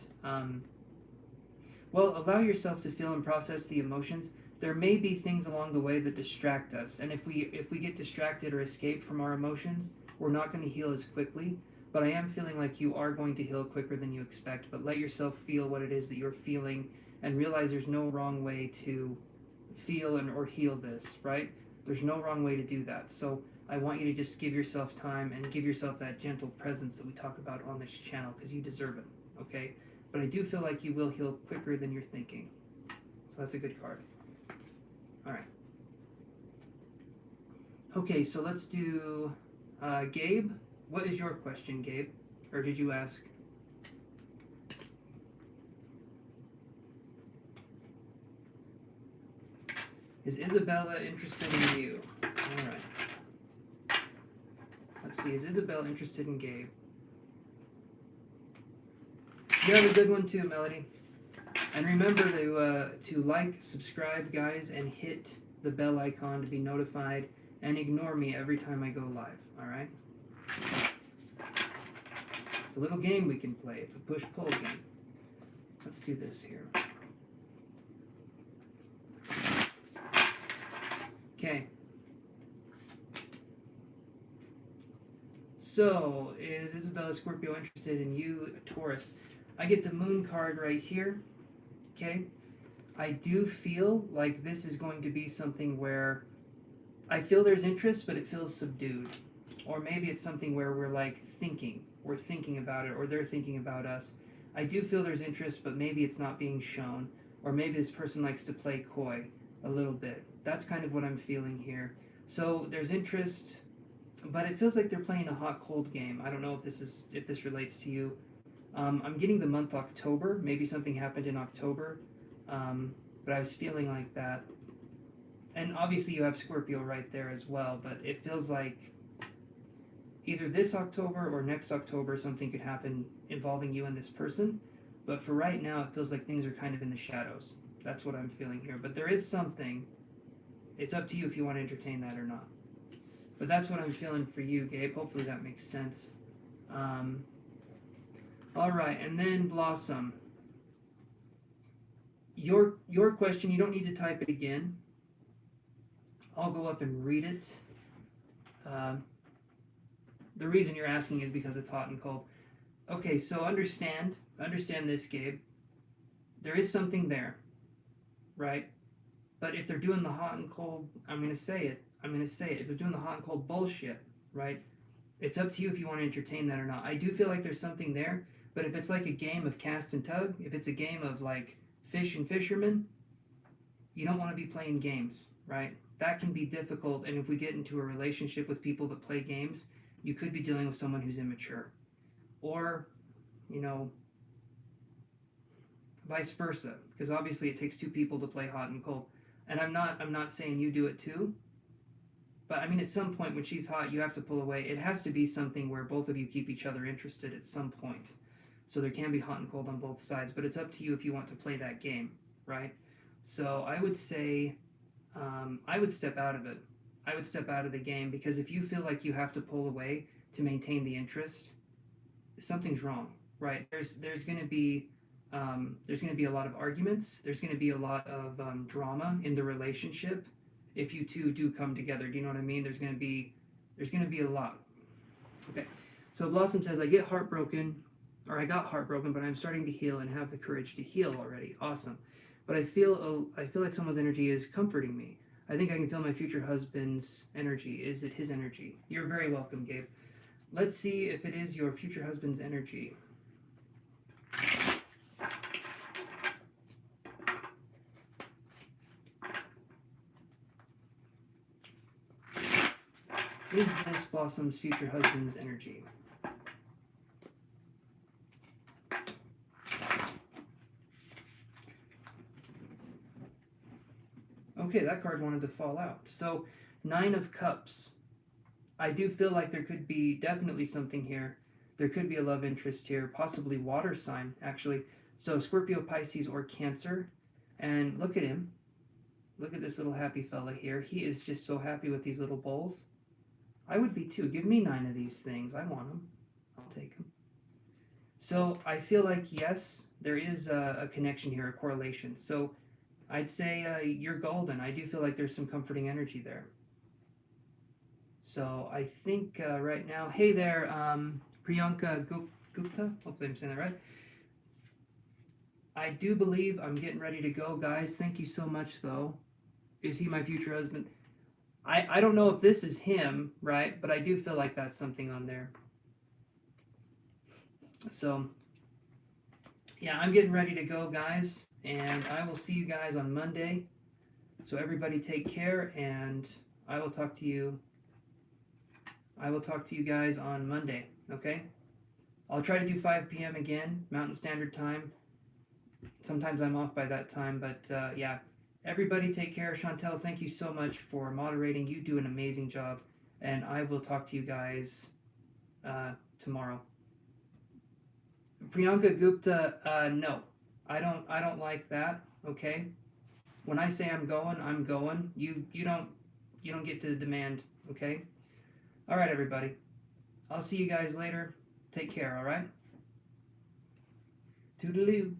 allow yourself to feel and process the emotions. There may be things along the way that distract us, and if we get distracted or escape from our emotions, we're not going to heal as quickly. But I am feeling like you are going to heal quicker than you expect. But let yourself feel what it is that you're feeling, and realize there's no wrong way to feel or heal this, right? There's no wrong way to do that. So I want you to just give yourself time and give yourself that gentle presence that we talk about on this channel, because you deserve it, okay? But I do feel like you will heal quicker than you're thinking. So that's a good card. All right. Okay, so let's do Gabe. What is your question, Gabe? Or did you ask? Is Isabella interested in you? All right. Let's see. Is Isabella interested in Gabe? You have a good one too, Melody. And remember to like, subscribe, guys, and hit the bell icon to be notified, and ignore me every time I go live. All right? It's a little game we can play. It's a push-pull game. Let's do this here. Okay. So, is Isabella Scorpio interested in you, Taurus? I get the moon card right here. Okay? I do feel like this is going to be something where I feel there's interest, but it feels subdued. Or maybe it's something where we're like thinking. We're thinking about it, or they're thinking about us. I do feel there's interest, but maybe it's not being shown. Or maybe this person likes to play coy a little bit. That's kind of what I'm feeling here. So there's interest, but it feels like they're playing a hot-cold game. I don't know if this relates to you. I'm getting the month October. Maybe something happened in October, but I was feeling like that. And obviously you have Scorpio right there as well, but it feels like either this October or next October something could happen involving you and this person. But for right now, it feels like things are kind of in the shadows. That's what I'm feeling here. But there is something. It's up to you if you want to entertain that or not. But that's what I'm feeling for you, Gabe. Hopefully that makes sense. All right, and then Blossom. Your question, you don't need to type it again. I'll go up and read it. The reason you're asking is because it's hot and cold. Okay, so understand this, Gabe. There is something there, right? But if they're doing the hot and cold, I'm going to say it. If they're doing the hot and cold bullshit, right? It's up to you if you want to entertain that or not. I do feel like there's something there, But if it's like a game of cast and tug, if it's a game of like fish and fisherman, you don't want to be playing games, right? That can be difficult, and if we get into a relationship with people that play games, you could be dealing with someone who's immature. Or, you know, vice versa, because obviously it takes two people to play hot and cold. And I'm not saying you do it too, but I mean at some point when she's hot, you have to pull away. It has to be something where both of you keep each other interested at some point. So there can be hot and cold on both sides, but it's up to you if you want to play that game, right? So I would say I would step out of it. I would step out of the game, because if you feel like you have to pull away to maintain the interest, something's wrong, right? There's going to be a lot of arguments. There's going to be a lot of drama in the relationship if you two do come together. Do you know what I mean? There's going to be a lot. Okay. So Blossom says, I got heartbroken, but I'm starting to heal and have the courage to heal already. Awesome. But I feel like someone's energy is comforting me. I think I can feel my future husband's energy. Is it his energy? You're very welcome, Gabe. Let's see if it is your future husband's energy. Is this Blossom's future husband's energy? Okay, that card wanted to fall out. So, 9 of Cups. I do feel like there could be definitely something here. There could be a love interest here, possibly water sign, actually. So, Scorpio, Pisces, or Cancer. And look at him. Look at this little happy fella here. He is just so happy with these little bowls. I would be too. Give me 9 of these things. I want them. I'll take them. So, I feel like, yes, there is a connection here, a correlation. So, I'd say you're golden. I do feel like there's some comforting energy there. So I think right now, hey there, Priyanka Gupta. Hopefully I'm saying that right. I do believe I'm getting ready to go, guys. Thank you so much, though. Is he my future husband? I don't know if this is him, right? But I do feel like that's something on there. So, yeah, I'm getting ready to go, guys. And I will see you guys on Monday. So everybody take care, and I will talk to you guys on Monday, okay? I'll try to do 5 p.m. again, Mountain Standard Time. Sometimes I'm off by that time, but yeah. Everybody take care. Chantel, thank you so much for moderating. You do an amazing job, and I will talk to you guys tomorrow. Priyanka Gupta, no. I don't like that, okay? When I say I'm going. You don't get to demand, okay? All right, everybody. I'll see you guys later. Take care, all right? Toodaloo.